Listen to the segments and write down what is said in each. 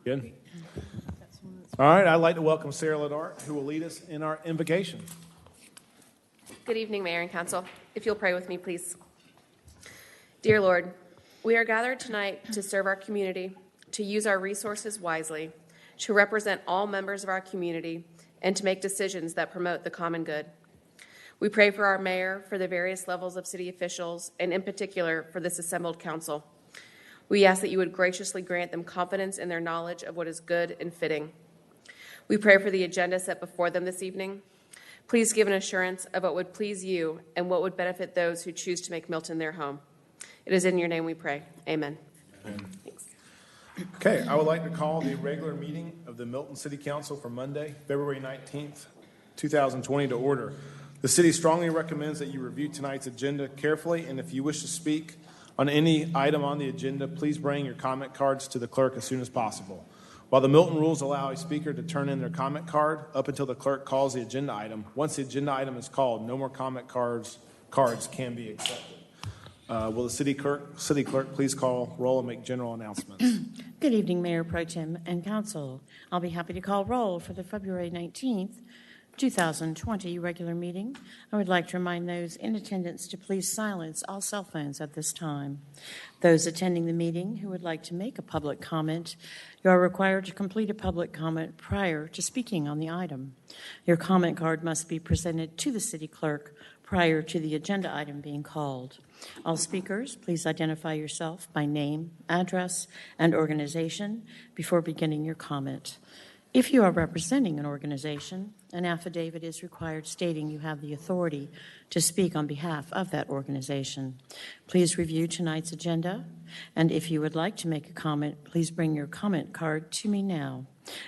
Good. All right, I'd like to welcome Sarah Ladart, who will lead us in our invocation. Good evening, Mayor and Council. If you'll pray with me, please. Dear Lord, we are gathered tonight to serve our community, to use our resources wisely, to represent all members of our community, and to make decisions that promote the common good. We pray for our mayor, for the various levels of city officials, and in particular for this assembled council. We ask that you would graciously grant them confidence in their knowledge of what is good and fitting. We pray for the agenda set before them this evening. Please give an assurance of what would please you and what would benefit those who choose to make Milton their home. It is in your name we pray. Amen. Thanks. Okay, I would like to call the regular meeting of the Milton City Council for Monday, February 19th, 2020 to order. The city strongly recommends that you review tonight's agenda carefully, and if you wish to speak on any item on the agenda, please bring your comment cards to the clerk as soon as possible. While the Milton rules allow a speaker to turn in their comment card up until the clerk calls the agenda item, once the agenda item is called, no more comment cards can be accepted. Will the city clerk please call roll and make general announcements? Good evening, Mayor Pro Tem and Council. I'll be happy to call roll for the February 19th, 2020 regular meeting. I would like to remind those in attendance to please silence all cell phones at this time. Those attending the meeting who would like to make a public comment, you are required to complete a public comment prior to speaking on the item. Your comment card must be presented to the city clerk prior to the agenda item being called. All speakers, please identify yourself by name, address, and organization before beginning your comment. If you are representing an organization, an affidavit is required stating you have the authority to speak on behalf of that organization. Please review tonight's agenda, and if you would like to make a comment, please bring your comment card to me now.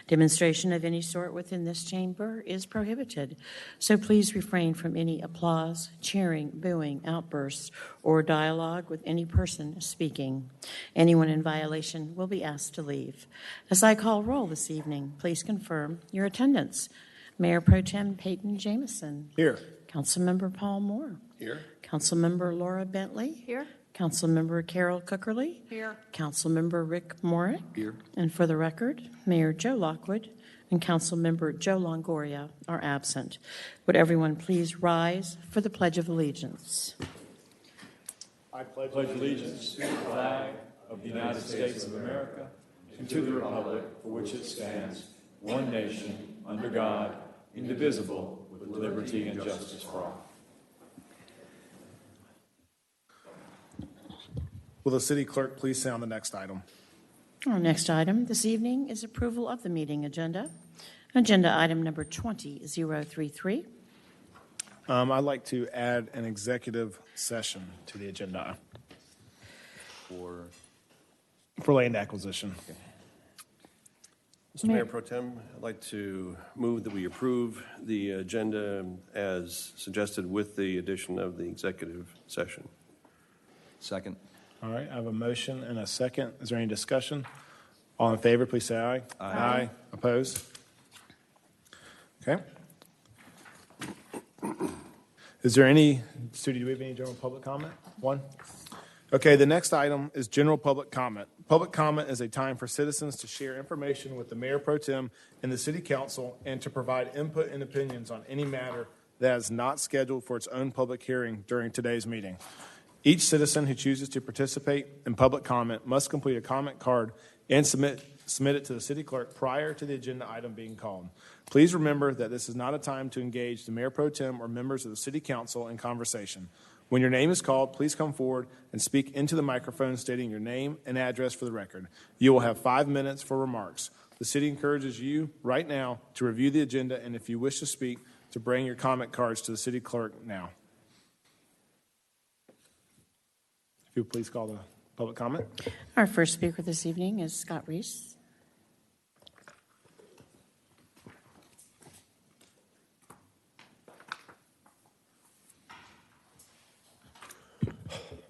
Demonstration of any sort within this chamber is prohibited, so please refrain from any applause, cheering, booing, outbursts, or dialogue with any person speaking. Anyone in violation will be asked to leave. As I call roll this evening, please confirm your attendance. Mayor Pro Tem Peyton Jamison. Here. Councilmember Paul Moore. Here. Councilmember Laura Bentley. Here. Councilmember Carol Cookerly. Here. Councilmember Rick Morick. Here. And for the record, Mayor Joe Lockwood and Councilmember Joe Longoria are absent. Would everyone please rise for the Pledge of Allegiance? I pledge allegiance to the flag of the United States of America and to the republic for which it stands, one nation, under God, indivisible, with liberty and justice for all. Will the city clerk please sound the next item? Our next item this evening is approval of the meeting agenda. Agenda item number 20033. I'd like to add an executive session to the agenda for land acquisition. Okay. Mr. Mayor Pro Tem, I'd like to move that we approve the agenda as suggested with the addition of the executive session. Second. All right, I have a motion and a second. Is there any discussion? All in favor, please say aye. Aye. Aye. Opposed? Okay. Is there any, Sudi, do we have any general public comment? One? Okay, the next item is general public comment. Public comment is a time for citizens to share information with the Mayor Pro Tem and the City Council and to provide input and opinions on any matter that is not scheduled for its own public hearing during today's meeting. Each citizen who chooses to participate in public comment must complete a comment card and submit it to the city clerk prior to the agenda item being called. Please remember that this is not a time to engage the Mayor Pro Tem or members of the City Council in conversation. When your name is called, please come forward and speak into the microphone stating your name and address for the record. You will have 5 minutes for remarks. The city encourages you right now to review the agenda, and if you wish to speak, to bring your comment cards to the city clerk now. If you'll please call the public comment. Our first speaker this evening is Scott Reese.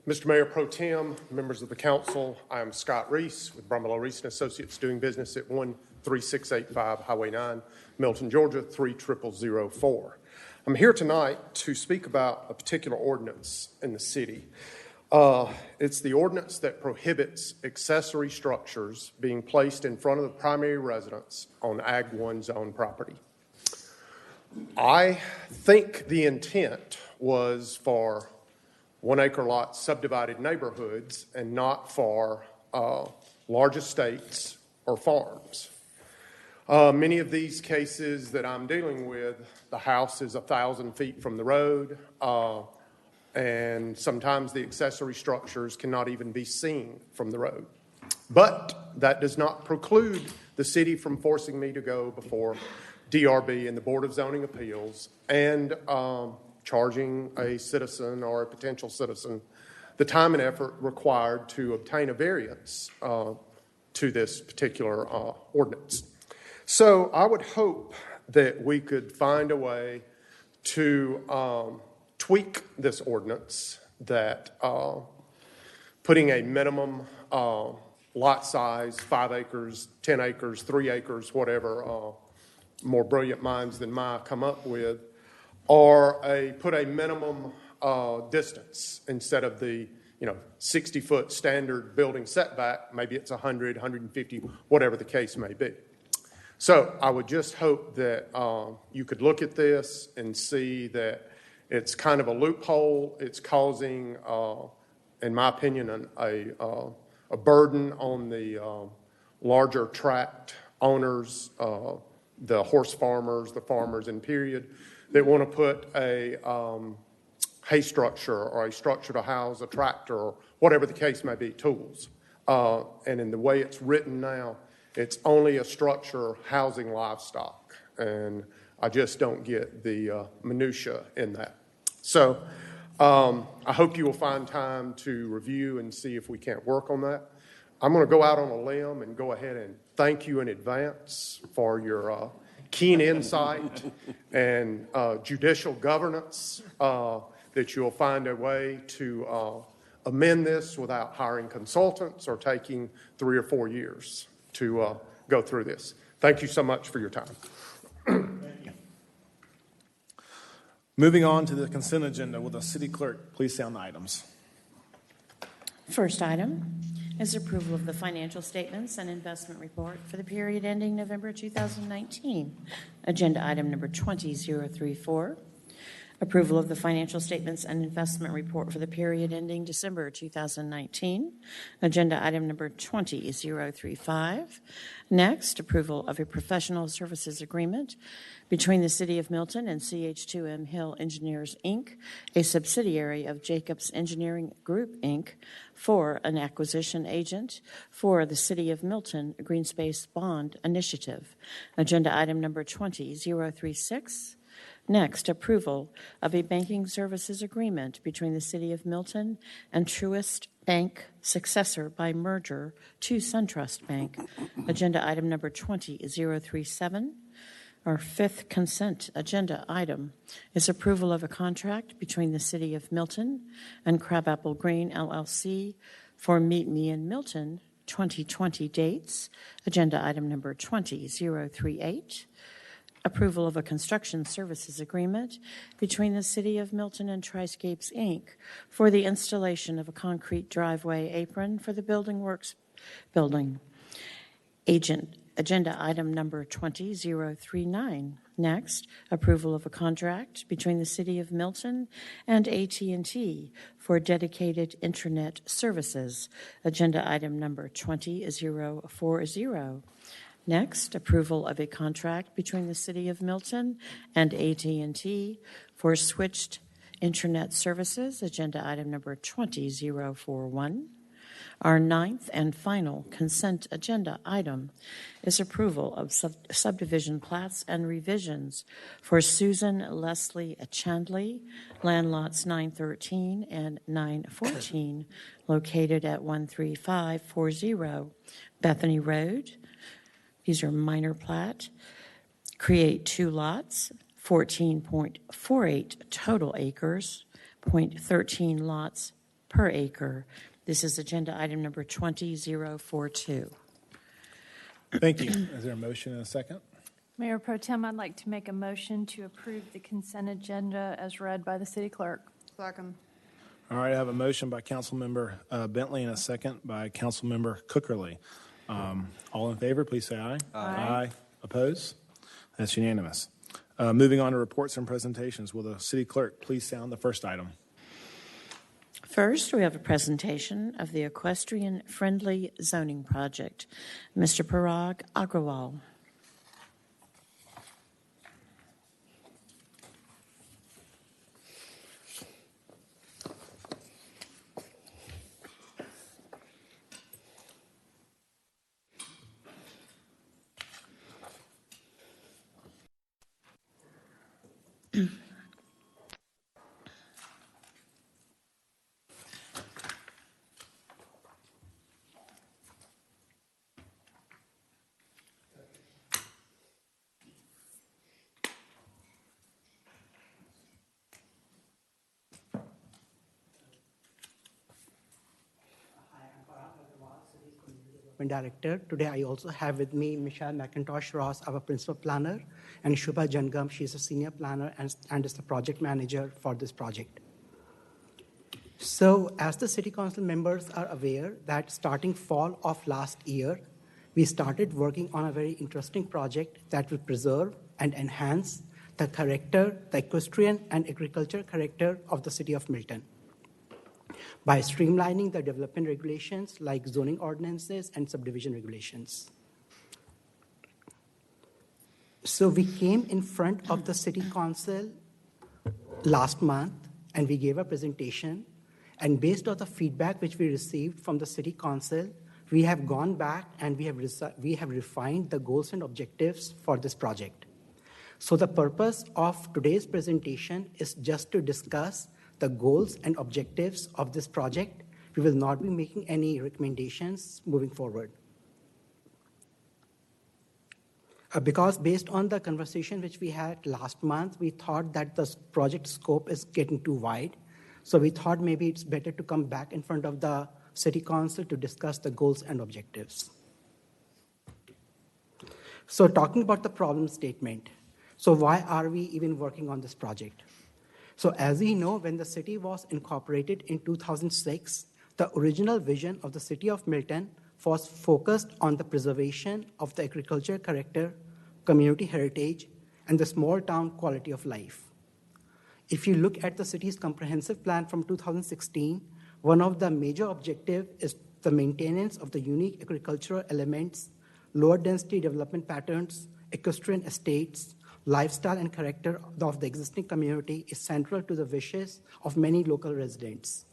Mr. Mayor Pro Tem, members of the council, I am Scott Reese with Brumbelow Reese & Associates doing business at 13685 Highway 9, Milton, Georgia, 30004. I'm here tonight to speak about a particular ordinance in the city. It's the ordinance that prohibits accessory structures being placed in front of the primary residence on Ag 1 zone property. I think the intent was for 1 acre lots subdivided neighborhoods and not for large estates or farms. Many of these cases that I'm dealing with, the house is 1,000 feet from the road, and sometimes the accessory structures cannot even be seen from the road. But that does not preclude the city from forcing me to go before DRB and the Board of Zoning Appeals and charging a citizen or a potential citizen the time and effort required to obtain a variance to this particular ordinance. So I would hope that we could find a way to tweak this ordinance, that putting a minimum lot size, 5 acres, 10 acres, 3 acres, whatever more brilliant minds than mine come up with, or put a minimum distance instead of the 60-foot standard building setback. Maybe it's 100, 150, whatever the case may be. So I would just hope that you could look at this and see that it's kind of a loophole. It's causing, in my opinion, a burden on the larger tract owners, the horse farmers, the farmers in period, that want to put a hay structure or a structure to house a tractor or whatever the case may be, tools. And in the way it's written now, it's only a structure housing livestock. And I just don't get the minutia in that. So I hope you will find time to review and see if we can't work on that. I'm going to go out on a limb and go ahead and thank you in advance for your keen insight and judicial governance, that you'll find a way to amend this without hiring consultants or taking 3 or 4 years to go through this. Thank you so much for your time. Moving on to the consent agenda, will the city clerk please sound the items? First item is approval of the financial statements and investment report for the period ending November 2019. Agenda item number 20034. Approval of the financial statements and investment report for the period ending December 2019. Agenda item number 20035. Next, approval of a professional services agreement between the City of Milton and CH2M Hill Engineers, Inc., a subsidiary of Jacobs Engineering Group, Inc., for an acquisition agent for the City of Milton Green Space Bond Initiative. Agenda item number 20036. Next, approval of a banking services agreement between the City of Milton and Truist Bank, successor by merger to SunTrust Bank. Agenda item number 20037. Our fifth consent agenda item is approval of a contract between the City of Milton and Crabapple Green, LLC for Meet Me in Milton 2020 dates. Agenda item number 20038. Approval of a construction services agreement between the City of Milton and Triscapes, Inc. for the installation of a concrete driveway apron for the Building Works building. Agenda item number 20039. Next, approval of a contract between the City of Milton and AT&T for dedicated intranet services. Agenda item number 20040. Next, approval of a contract between the City of Milton and AT&T for switched intranet services. Agenda item number 20041. Our ninth and final consent agenda item is approval of subdivision plats and revisions for Susan Leslie Chandley, land lots 913 and 914, located at 13540 Bethany Road. These are minor plat. Create 2 lots, 14.48 total acres, 0.13 lots per acre. This is agenda item number 20042. Thank you. Is there a motion and a second? Mayor Pro Tem, I'd like to make a motion to approve the consent agenda as read by the city clerk. Second. All right, I have a motion by Councilmember Bentley and a second by Councilmember Cookerly. All in favor, please say aye. Aye. Oppose? That's unanimous. Moving on to reports and presentations, will the city clerk please sound the first item? First, we have a presentation of the equestrian-friendly zoning project. Mr. Parag Agrawal. Director. Today I also have with me Michelle McIntosh Ross, our principal planner, and Shubha Jangam, she's a senior planner and is the project manager for this project. So as the city council members are aware that starting fall of last year, we started working on a very interesting project that will preserve and enhance the character, the equestrian and agriculture character of the city of Milton, by streamlining the development regulations like zoning ordinances and subdivision regulations. So we came in front of the city council last month and we gave a presentation, and based on the feedback which we received from the city council, we have gone back and we have refined the goals and objectives for this project. So the purpose of today's presentation is just to discuss the goals and objectives of this project. We will not be making any recommendations moving forward. Because based on the conversation which we had last month, we thought that the project scope is getting too wide. So we thought maybe it's better to come back in front of the city council to discuss the goals and objectives. So talking about the problem statement. So why are we even working on this project? So as we know, when the city was incorporated in 2006, the original vision of the city of Milton was focused on the preservation of the agriculture character, community heritage, and the small town quality of life. If you look at the city's comprehensive plan from 2016, one of the major objectives is the maintenance of the unique agricultural elements, lower density development patterns, equestrian estates, lifestyle and character of the existing community is central to the wishes of many local residents.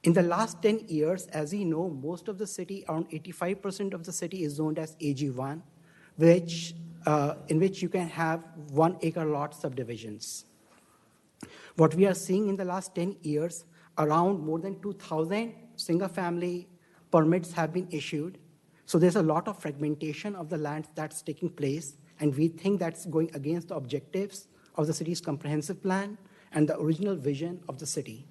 In the last 10 years, as we know, most of the city, around 85% of the city is zoned as AG1, in which you can have 1 acre lot subdivisions. What we are seeing in the last 10 years, around more than 2,000 single-family permits have been issued. So there's a lot of fragmentation of the land that's taking place, and we think that's going against the objectives of the city's comprehensive plan and the original vision of the city.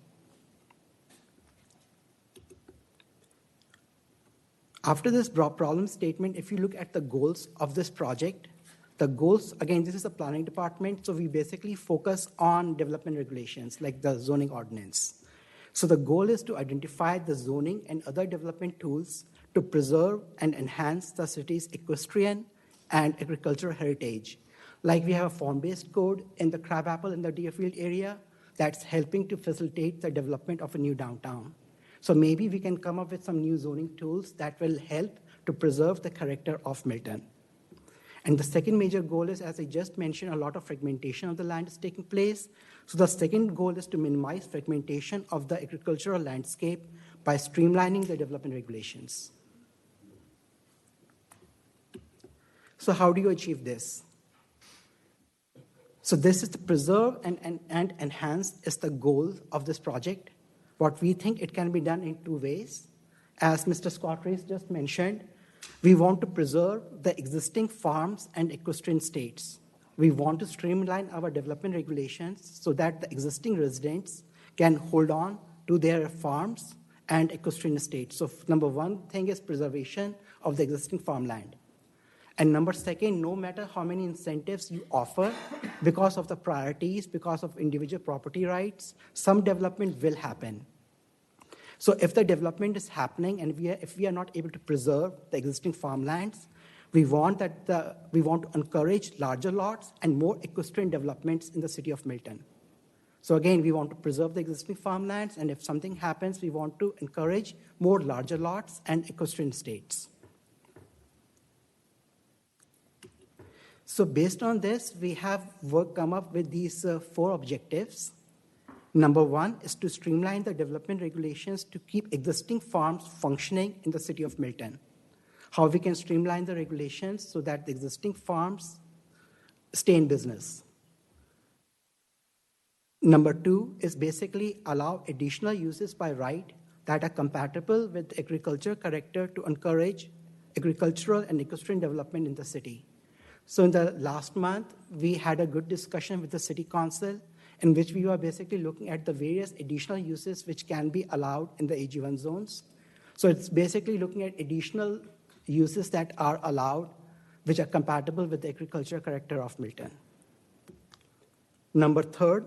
After this problem statement, if you look at the goals of this project, the goals, again, this is a planning department, so we basically focus on development regulations like the zoning ordinance. So the goal is to identify the zoning and other development tools to preserve and enhance the city's equestrian and agricultural heritage. Like we have a form-based code in the Crabapple and the Deerfield area that's helping to facilitate the development of a new downtown. So maybe we can come up with some new zoning tools that will help to preserve the character of Milton. And the second major goal is, as I just mentioned, a lot of fragmentation of the land is taking place. So the second goal is to minimize fragmentation of the agricultural landscape by streamlining the development regulations. So how do you achieve this? So this is to preserve and enhance is the goal of this project. What we think it can be done in 2 ways. As Mr. Scott Rees just mentioned, we want to preserve the existing farms and equestrian estates. We want to streamline our development regulations so that the existing residents can hold on to their farms and equestrian estates. So number one thing is preservation of the existing farmland. And number second, no matter how many incentives you offer, because of the priorities, because of individual property rights, some development will happen. So if the development is happening and if we are not able to preserve the existing farmlands, we want to encourage larger lots and more equestrian developments in the city of Milton. So again, we want to preserve the existing farmlands, and if something happens, we want to encourage more larger lots and equestrian estates. So based on this, we have come up with these 4 objectives. Number 1 is to streamline the development regulations to keep existing farms functioning in the city of Milton. How we can streamline the regulations so that the existing farms stay in business. Number 2 is basically allow additional uses by right that are compatible with agriculture character to encourage agricultural and equestrian development in the city. So in the last month, we had a good discussion with the city council in which we were basically looking at the various additional uses which can be allowed in the AG1 zones. So it's basically looking at additional uses that are allowed which are compatible with the agriculture character of Milton. Number 3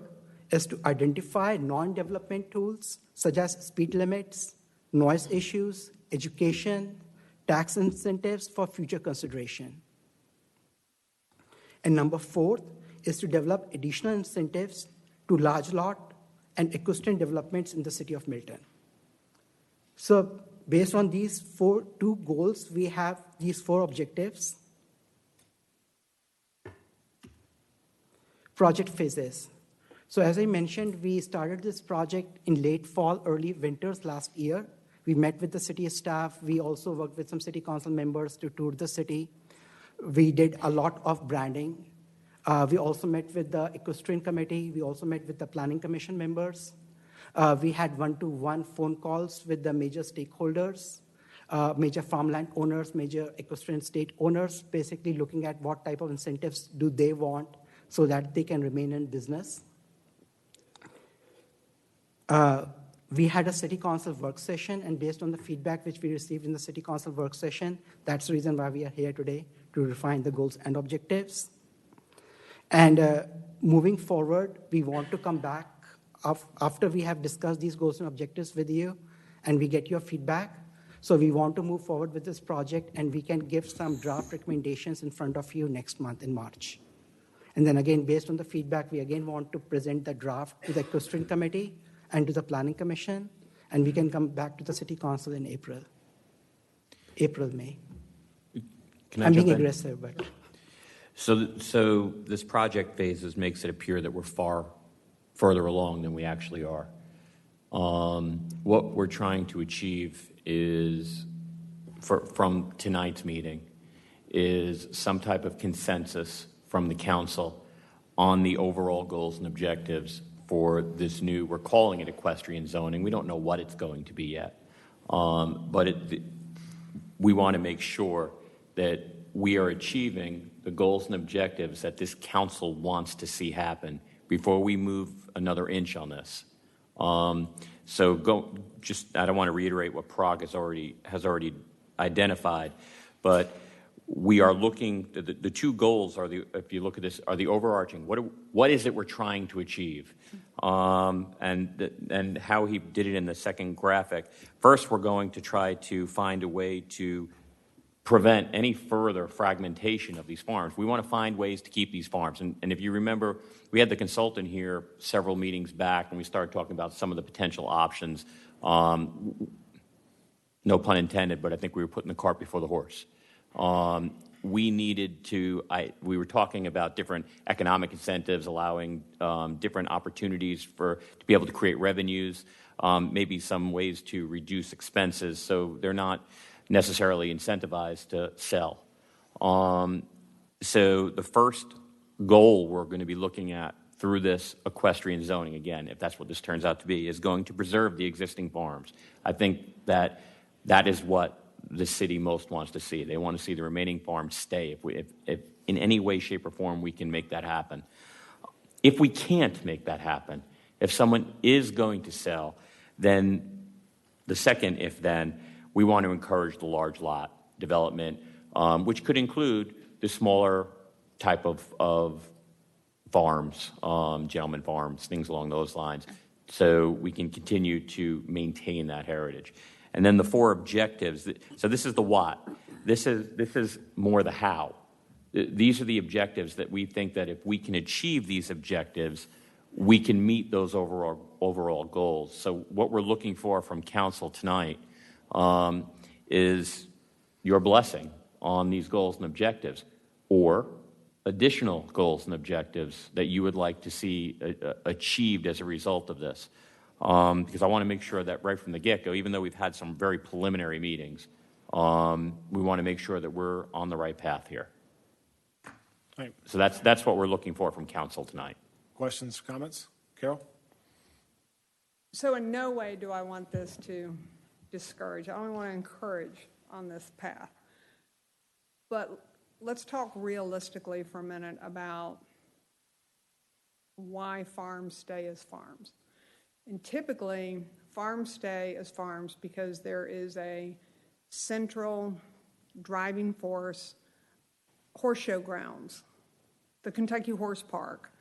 is to identify non-development tools such as speed limits, noise issues, education, tax incentives for future consideration. And number 4 is to develop additional incentives to large lot and equestrian developments in the city of Milton. So based on these 2 goals, we have these 4 objectives. Project phases. So as I mentioned, we started this project in late fall, early winters last year. We met with the city staff. We also worked with some city council members to tour the city. We did a lot of branding. We also met with the equestrian committee. We also met with the planning commission members. We had one-to-one phone calls with the major stakeholders, major farmland owners, major equestrian state owners, basically looking at what type of incentives do they want so that they can remain in business. We had a city council work session, and based on the feedback which we received in the city council work session, that's the reason why we are here today, to refine the goals and objectives. And moving forward, we want to come back after we have discussed these goals and objectives with you, and we get your feedback. So we want to move forward with this project, and we can give some draft recommendations in front of you next month in March. And then again, based on the feedback, we again want to present the draft to the equestrian committee and to the planning commission, and we can come back to the city council in April, May. I'm being aggressive, but. So this project phases makes it appear that we're far further along than we actually are. What we're trying to achieve is, from tonight's meeting, is some type of consensus from the council on the overall goals and objectives for this new, we're calling it equestrian zoning. We don't know what it's going to be yet. But we want to make sure that we are achieving the goals and objectives that this council wants to see happen before we move another inch on this. I don't want to reiterate what Prague has already identified, but we are looking, the 2 goals are if you look at this, are the overarching. What is it we're trying to achieve? And how he did it in the second graphic. First, we're going to try to find a way to prevent any further fragmentation of these farms. We want to find ways to keep these farms. And if you remember, we had the consultant here several meetings back, and we started talking about some of the potential options. No pun intended, but I think we were putting the cart before the horse. We were talking about different economic incentives, allowing different opportunities to be able to create revenues, maybe some ways to reduce expenses so they're not necessarily incentivized to sell. So the first goal we're going to be looking at through this equestrian zoning, again, if that's what this turns out to be, is going to preserve the existing farms. I think that is what the city most wants to see. They want to see the remaining farms stay. If in any way, shape, or form we can make that happen. If we can't make that happen, if someone is going to sell, then the second if-then, we want to encourage the large lot development. which could include the smaller type of farms, gentleman farms, things along those lines, so we can continue to maintain that heritage. And then the 4 objectives. So this is the what. This is more the how. These are the objectives that we think that if we can achieve these objectives, we can meet those overall goals. So what we're looking for from council tonight is your blessing on these goals and objectives, or additional goals and objectives that you would like to see achieved as a result of this. Because I want to make sure that right from the get-go, even though we've had some very preliminary meetings, we want to make sure that we're on the right path here. Right. So that's what we're looking for from council tonight. Questions, comments? Carol? So in no way do I want this to discourage. I only want to encourage on this path. But let's talk realistically for a minute about why farms stay as farms. And typically, farms stay as farms because there is a central driving force, horse show grounds, the Kentucky Horse Park.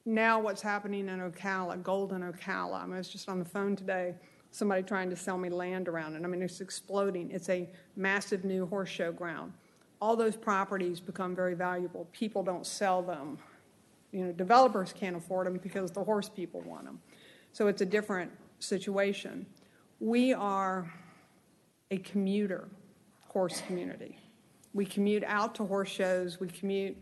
Now what's happening in Ocala, Golden Ocala. I was just on the phone today, somebody trying to sell me land around it. I mean, it's exploding. It's a massive new horse show ground. All those properties become very valuable. People don't sell them. You know, developers can't afford them because the horse people want them. So it's a different situation. We are a commuter horse community. We commute out to horse shows. We commute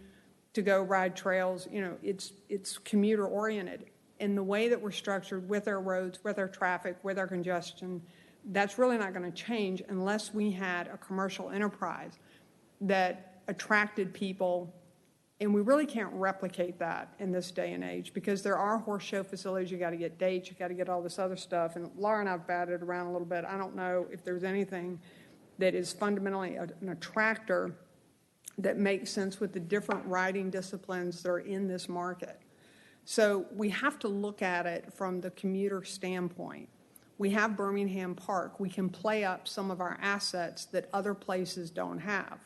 to go ride trails. You know, it's commuter oriented. And the way that we're structured with our roads, with our traffic, with our congestion, that's really not going to change unless we had a commercial enterprise that attracted people. And we really can't replicate that in this day and age because there are horse show facilities. You got to get dates. You got to get all this other stuff. And Laura and I've batted around a little bit. I don't know if there's anything that is fundamentally an attractor that makes sense with the different riding disciplines that are in this market. So we have to look at it from the commuter standpoint. We have Birmingham Park. We can play up some of our assets that other places don't have.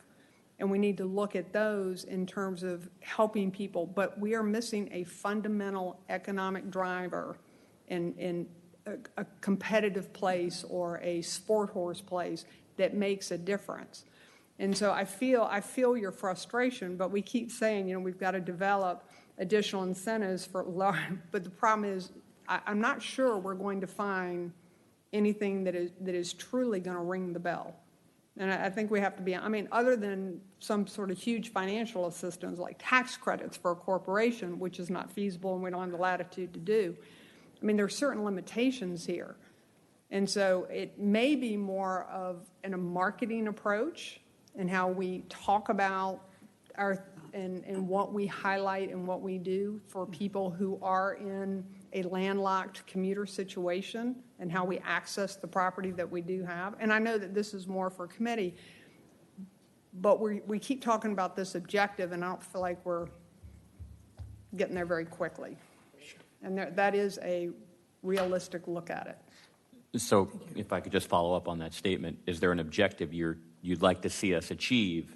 And we need to look at those in terms of helping people. But we are missing a fundamental economic driver in a competitive place or a sport horse place that makes a difference. And so I feel your frustration, but we keep saying, you know, we've got to develop additional incentives for large. But the problem is, I'm not sure we're going to find anything that is truly going to ring the bell. And I think we have to be, I mean, other than some sort of huge financial assistance like tax credits for a corporation, which is not feasible and we don't have the latitude to do. I mean, there are certain limitations here. And so it may be more of a marketing approach and how we talk about our and what we highlight and what we do for people who are in a landlocked commuter situation and how we access the property that we do have. And I know that this is more for committee, but we keep talking about this objective, and I don't feel like we're getting there very quickly. And that is a realistic look at it. So if I could just follow up on that statement, is there an objective you'd like to see us achieve?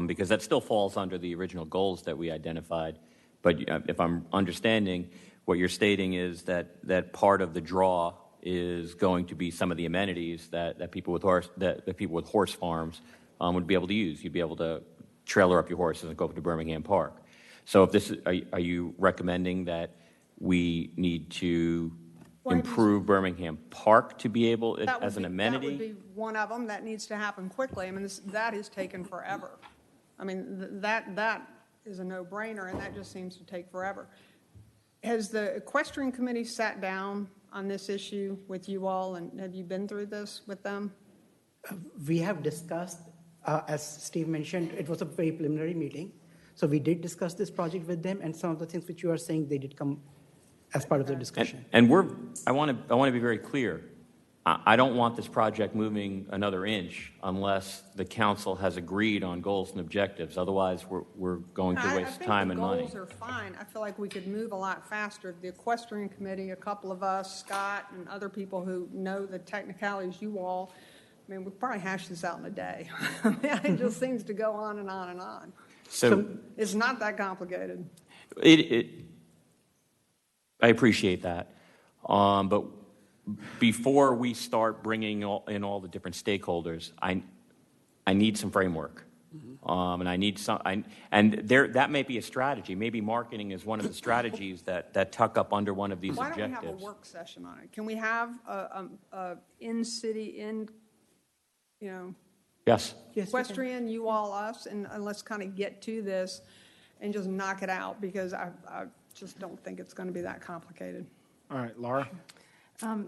Because that still falls under the original goals that we identified. But if I'm understanding, what you're stating is that part of the draw is going to be some of the amenities that people with horse farms would be able to use. You'd be able to trailer up your horses and go up to Birmingham Park. So if this is, are you recommending that we need to improve Birmingham Park to be able as an amenity? That would be one of them. That needs to happen quickly. I mean, that has taken forever. I mean, that is a no-brainer, and that just seems to take forever. Has the equestrian committee sat down on this issue with you all, and have you been through this with them? We have discussed, as Steve mentioned, it was a very preliminary meeting. So we did discuss this project with them, and some of the things which you are saying, they did come as part of the discussion. And I want to be very clear. I don't want this project moving another inch unless the council has agreed on goals and objectives. Otherwise, we're going to waste time and money. I think the goals are fine. I feel like we could move a lot faster. The equestrian committee, a couple of us, Scott and other people who know the technicalities, you all, I mean, we probably hash this out in a day. It just seems to go on and on and on. So It's not that complicated. I appreciate that. But before we start bringing in all the different stakeholders, I need some framework. And I need that may be a strategy. Maybe marketing is one of the strategies that tuck up under one of these Why objectives. don't we have a work session on it? Can we have a in-city, Yes. equestrian, you all, us, and let's kind of get to this and just knock it out, because I just don't think it's going to be that complicated. All right, Laura?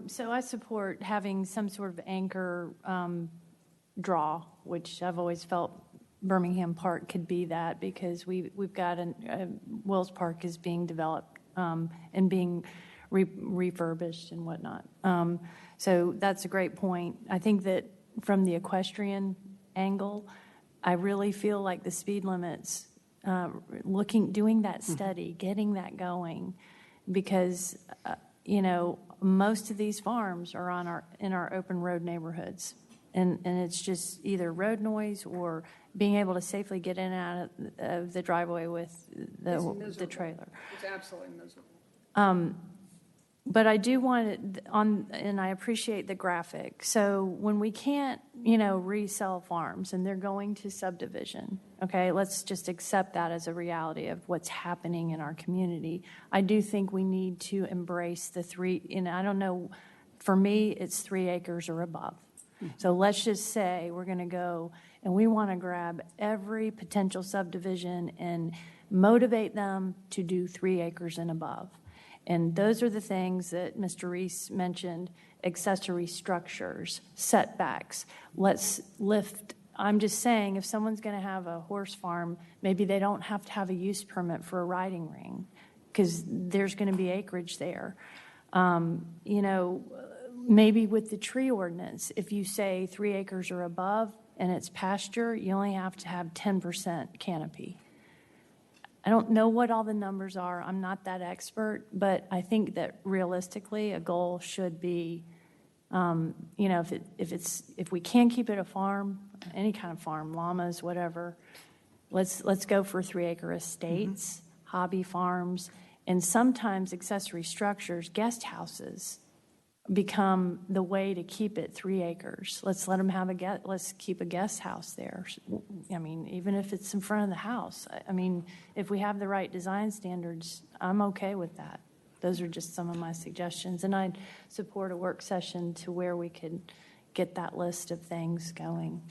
So I support having some sort of anchor draw, which I've always felt Birmingham Park could be that, because we've got Wills Park is being developed and being refurbished and whatnot. So that's a great point. I think that from the equestrian angle, I really feel like the speed limits, doing that study, getting that going, because most of these farms are in our open road neighborhoods, and it's just either road noise or being able to safely get in and out of the driveway with the trailer. It's absolutely miserable. But I do want it and I appreciate the graphic. So when we can't, resell farms and they're going to subdivision, okay, let's just accept that as a reality of what's happening in our community. I do think we need to embrace the I don't know, for me, it's 3 acres or above. So let's just say we're going to go and we want to grab every potential subdivision and motivate them to do 3 acres and above. And those are the things that Mr. Reese mentioned: accessory structures, setbacks. Let's lift. I'm just saying, if someone's going to have a horse farm, maybe they don't have to have a use permit for a riding ring, because there's going to be acreage there. Maybe with the tree ordinance, if you say 3 acres or above and it's pasture, you only have to have 10% canopy. I don't know what all the numbers are. I'm not that expert, but I think that realistically a goal should be, if we can keep it a farm, any kind of farm, llamas, whatever, let's go for 3 acre estates, hobby farms, and sometimes accessory structures, guest houses, become the way to keep it 3 acres. Let's let them have let's keep a guest house there. I mean, even if it's in front of the house. I mean, if we have the right design standards, I'm okay with that. Those are just some of my suggestions. And I'd support a work session to where we could get that list of things going.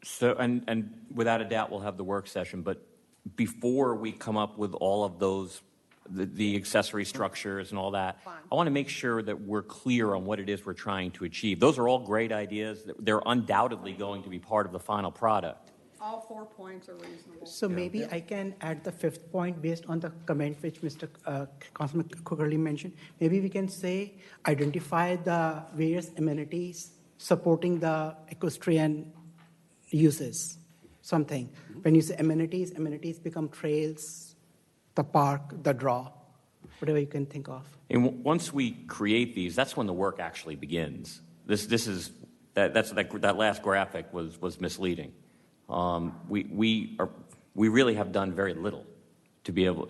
So, and without a doubt, we'll have the work session. But before we come up with all of those, the accessory structures and all that, I want to make sure that we're clear on what it is we're trying to achieve. Those are all great ideas. They're undoubtedly going to be part of the final product. All 4 points are reasonable. So maybe I can add the 5th point based on the comment which Mr. Councilman Cookerly mentioned. Maybe we can say identify the various amenities supporting the equestrian uses, something. When you say amenities become trails, the park, the draw, whatever you can think of. And once we create these, that's when the work actually begins. That last graphic was misleading. We really have done very little to be able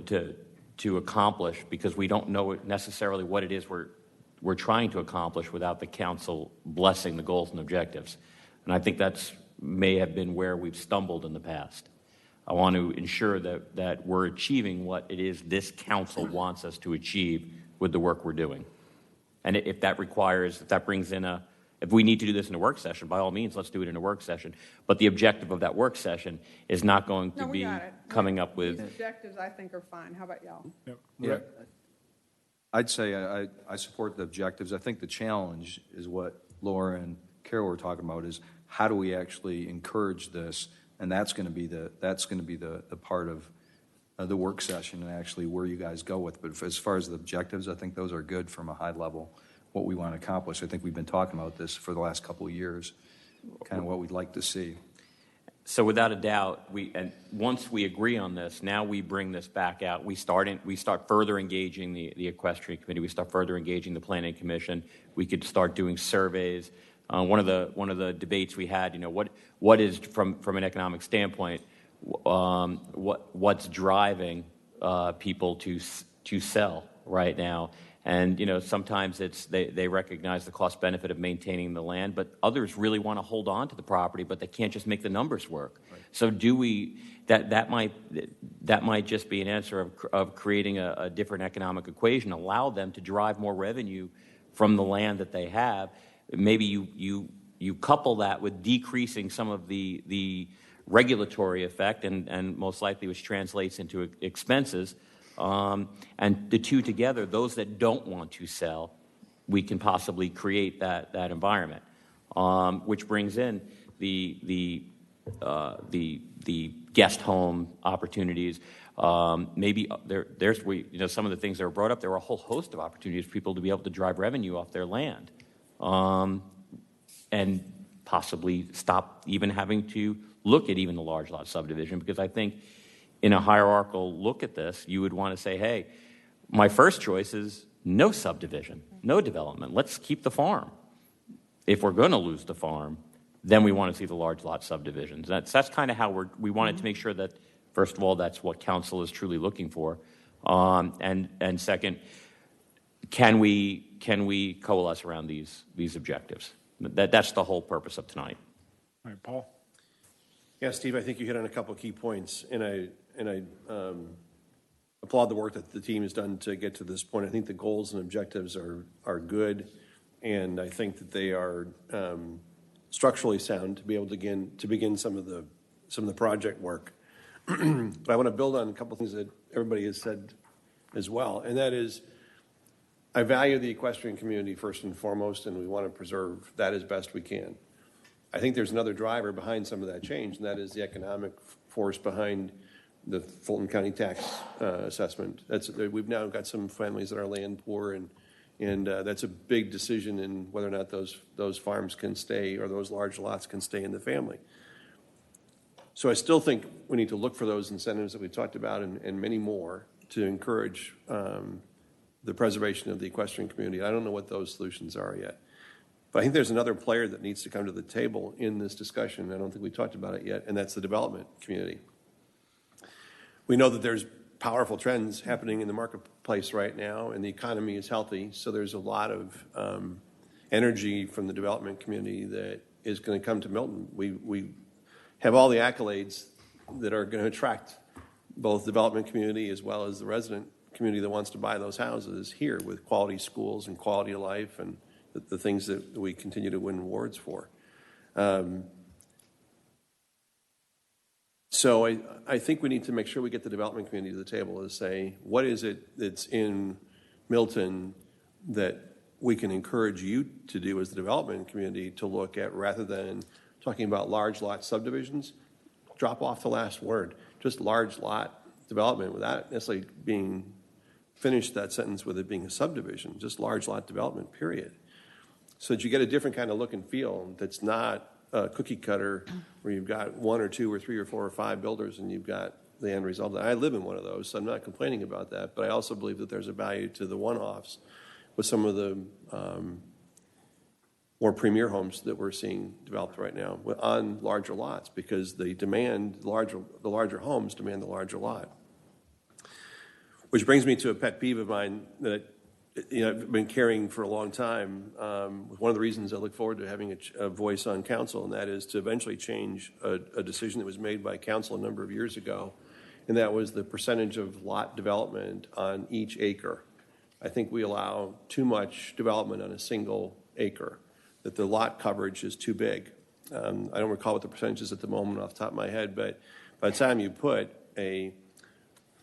to accomplish, because we don't know necessarily what it is we're trying to accomplish without the council blessing the goals and objectives. And I think that's may have been where we've stumbled in the past. I want to ensure that we're achieving what it is this council wants us to achieve with the work we're doing. And if that brings in if we need to do this in a work session, by all means, let's do it in a work session. But the objective of that work session is not going to be coming up with... These objectives, I think, are fine. How about y'all? Yeah. I'd say I support the objectives. I think the challenge is what Laura and Carol were talking about, is how do we actually encourage this? And that's going to be the part of the work session, and actually where you guys go with. But as far as the objectives, I think those are good from a high level, what we want to accomplish. I think we've been talking about this for the last couple of years, kind of what we'd like to see. So without a doubt, once we agree on this, now we bring this back out. We start further engaging the equestrian committee. We start further engaging the planning commission. We could start doing surveys. One of the debates we had, what is from an economic standpoint, what's driving people to sell right now? And sometimes they recognize the cost benefit of maintaining the land, but others really want to hold on to the property, but they can't just make the numbers work. Right. So that might just be an answer of creating a different economic equation, allow them to drive more revenue from the land that they have. Maybe you couple that with decreasing some of the regulatory effect, and most likely which translates into expenses. And the two together, those that don't want to sell, we can possibly create that environment, which brings in the guest home opportunities. Maybe there's some of the things that were brought up. There were a whole host of opportunities for people to be able to drive revenue off their land, and possibly stop even having to look at even the large lot subdivision, because I think in a hierarchical look at this, you would want to say, hey, my first choice is no subdivision, no development. Let's keep the farm. If we're going to lose the farm, then we want to see the large lot subdivisions. That's kind of how we wanted to make sure that, first of all, that's what council is truly looking for. And second, can we coalesce around these objectives? That's the whole purpose of tonight. All right, Paul. Yeah, Steve, I think you hit on a couple of key points, and I applaud the work that the team has done to get to this point. I think the goals and objectives are good, and I think that they are structurally sound to be able to begin some of the project work. But I want to build on a couple of things that everybody has said as well, and that is, I value the equestrian community first and foremost, and we want to preserve that as best we can. I think there's another driver behind some of that change, and that is the economic force behind the Fulton County tax assessment. We've now got some families that are land poor, and that's a big decision in whether or not those farms can stay, or those large lots can stay in the family. So I still think we need to look for those incentives that we talked about, and many more, to encourage the preservation of the equestrian community. I don't know what those solutions are yet. But I think there's another player that needs to come to the table in this discussion. I don't think we talked about it yet, and that's the development community. We know that there's powerful trends happening in the marketplace right now, and the economy is healthy, so there's a lot of energy from the development community that is going to come to Milton. We have all the accolades that are going to attract both development community as well as the resident community that wants to buy those houses here, with quality schools and quality of life and the things that we continue to win awards for. So I think we need to make sure we get the development community to the table to say, what is it that's in Milton that we can encourage you to do as the development community to look at, rather than talking about large lot subdivisions? Drop off the last word. Just large lot development, without necessarily finish that sentence with it being a subdivision, just large lot development, period. So that you get a different kind of look and feel that's not a cookie cutter where you've got 1 or 2 or 3 or 4 or 5 builders and you've got the end result. I live in one of those, so I'm not complaining about that, but I also believe that there's a value to the one-offs with some of the more premier homes that we're seeing developed right now on larger lots, because the larger homes demand the larger lot. Which brings me to a pet peeve of mine that I've been carrying for a long time. One of the reasons I look forward to having a voice on council, and that is to eventually change a decision that was made by council a number of years ago, and that was the percentage of lot development on each acre. I think we allow too much development on a single acre, that the lot coverage is too big. I don't recall what the percentage is at the moment off the top of my head, but by the time you put a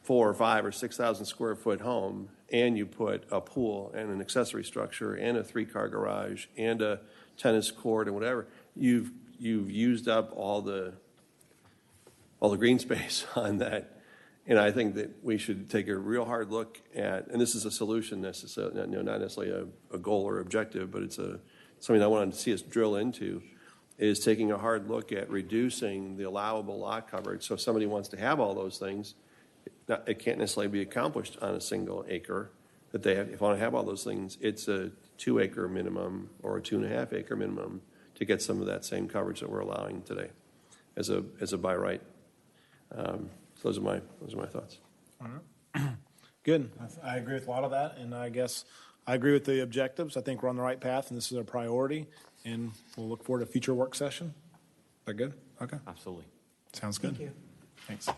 4,000 or 5,000 or 6,000 square foot home, and you put a pool and an accessory structure and a 3-car garage and a tennis court and whatever, you've used up all the green space on that. And I think that we should take a real hard look at, and this is a solution necessarily, not necessarily a goal or objective, but it's something I wanted to see us drill into, is taking a hard look at reducing the allowable lot coverage. So if somebody wants to have all those things, it can't necessarily be accomplished on a single acre. That if I want to have all those things, it's a 2-acre minimum or a 2.5-acre minimum to get some of that same coverage that we're allowing today as a by right. So those are my thoughts. Good. I agree with a lot of that, and I guess I agree with the objectives. I think we're on the right path, and this is a priority, and we'll look forward to a future work session. Is that good? Okay. Absolutely. Sounds good. Thank you. Thanks.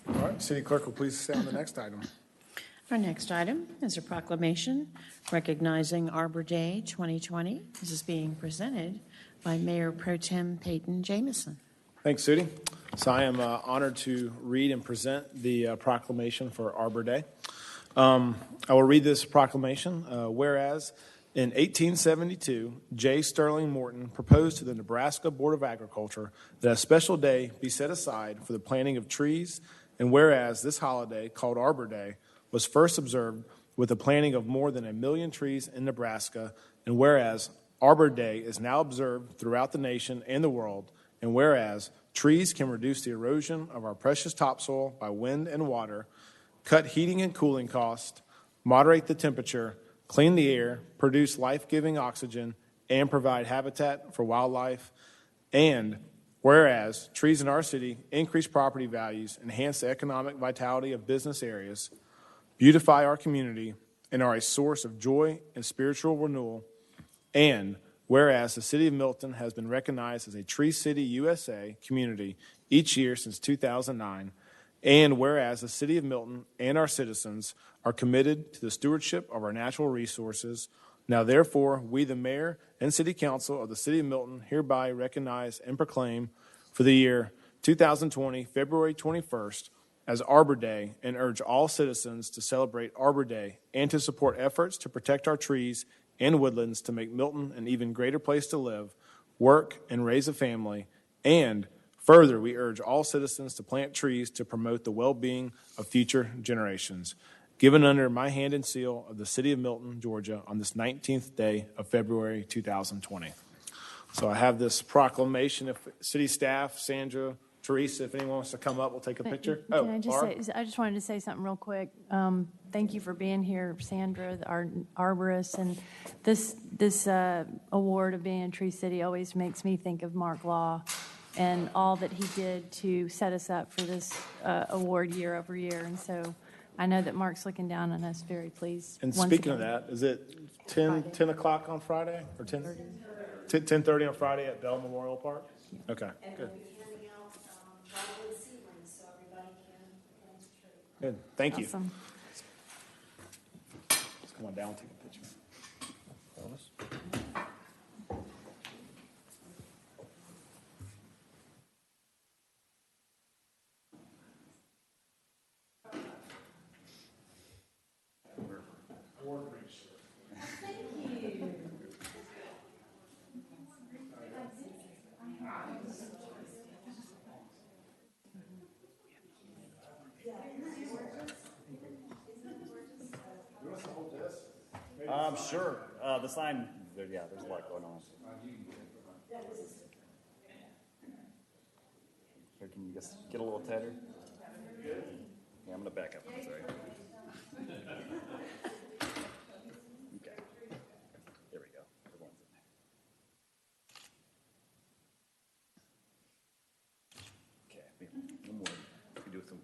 All right, City Clerk will please stay on the next item. Our next item is a proclamation recognizing Arbor Day 2020. This is being presented by Mayor Pro Tem Peyton Jamison. Thanks, Sudi. So I am honored to read and present the proclamation for Arbor Day. I will read this proclamation. Whereas in 1872, J. Sterling Morton proposed to the Nebraska Board of Agriculture that a special day be set aside for the planting of trees, and whereas this holiday, called Arbor Day, was first observed with the planting of more than 1 million trees in Nebraska, and whereas Arbor Day is now observed throughout the nation and the world, and whereas trees can reduce the erosion of our precious topsoil by wind and water, cut heating and cooling costs, moderate the temperature, clean the air, produce life-giving oxygen, and provide habitat for wildlife, and whereas trees in our city increase property values, enhance the economic vitality of business areas, beautify our community, and are a source of joy and spiritual renewal, and whereas the City of Milton has been recognized as a Tree City USA community each year since 2009, and whereas the City of Milton and our citizens are committed to the stewardship of our natural resources, now therefore we, the Mayor and City Council of the City of Milton, hereby recognize and proclaim for the year 2020, February 21st, as Arbor Day, and urge all citizens to celebrate Arbor Day and to support efforts to protect our trees and woodlands to make Milton an even greater place to live, work, and raise a family. And further, we urge all citizens to plant trees to promote the well-being of future generations. Given under my hand and seal of the City of Milton, Georgia, on this 19th day of February 2020. So I have this proclamation. If city staff, Sandra, Teresa, if anyone wants to come up, we'll take a picture. Can I just Barb? say, I just wanted to say something real quick. Thank you for being here, Sandra, our arborist, and this award of being a Tree City always makes me think of Mark Law and all that he did to set us up for this award year over year. And so I know that Mark's looking down on us, very pleased. And once speaking again. of that, is it 10 o'clock on Friday or 10:30 on Friday at Bell Memorial Park? Okay, good. Good, thank you. Awesome. Let's come on down and take a picture. Sure. The sign, there's a lot going on. Here, can you just get a little tighter? Yeah, I'm going to back up. I'm sorry. Okay. There we go. Everyone's in there. Okay, one more. We can do some.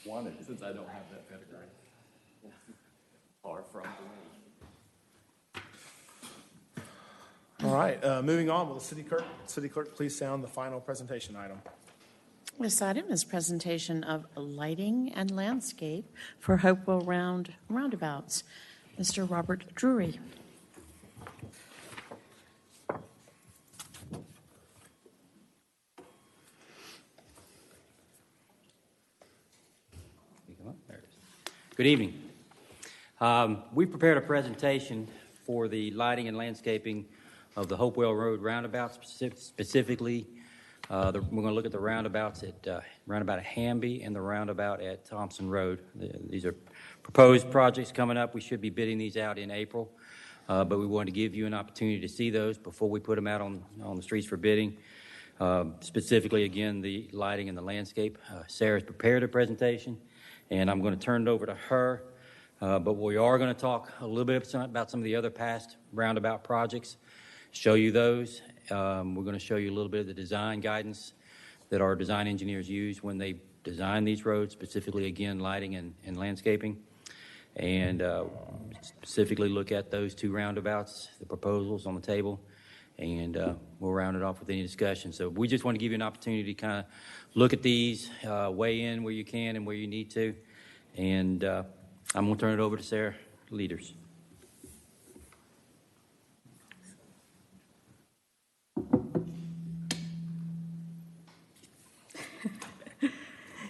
Wanted. Since I don't have that pedigree. Far from All right, moving on, will the city clerk please sound the final presentation item? This item is presentation of lighting and landscape for Hopewell roundabouts. Mr. Robert Drury. Good evening. We've prepared a presentation for the lighting and landscaping of the Hopewell Road roundabout, specifically. We're going to look at the roundabouts at roundabout at Hamby and the roundabout at Thompson Road. These are proposed projects coming up. We should be bidding these out in April, but we wanted to give you an opportunity to see those before we put them out on the streets for bidding. Specifically, again, the lighting and the landscape. Sarah's prepared a presentation, and I'm going to turn it over to her. But we are going to talk a little bit about some of the other past roundabout projects, show you those. We're going to show you a little bit of the design guidance that our design engineers use when they design these roads, specifically, again, lighting and landscaping. And specifically look at those two roundabouts, the proposals on the table, and we'll round it off with any discussion. So we just want to give you an opportunity to kind of look at these, weigh in where you can and where you need to. And I'm going to turn it over to Sarah, leaders.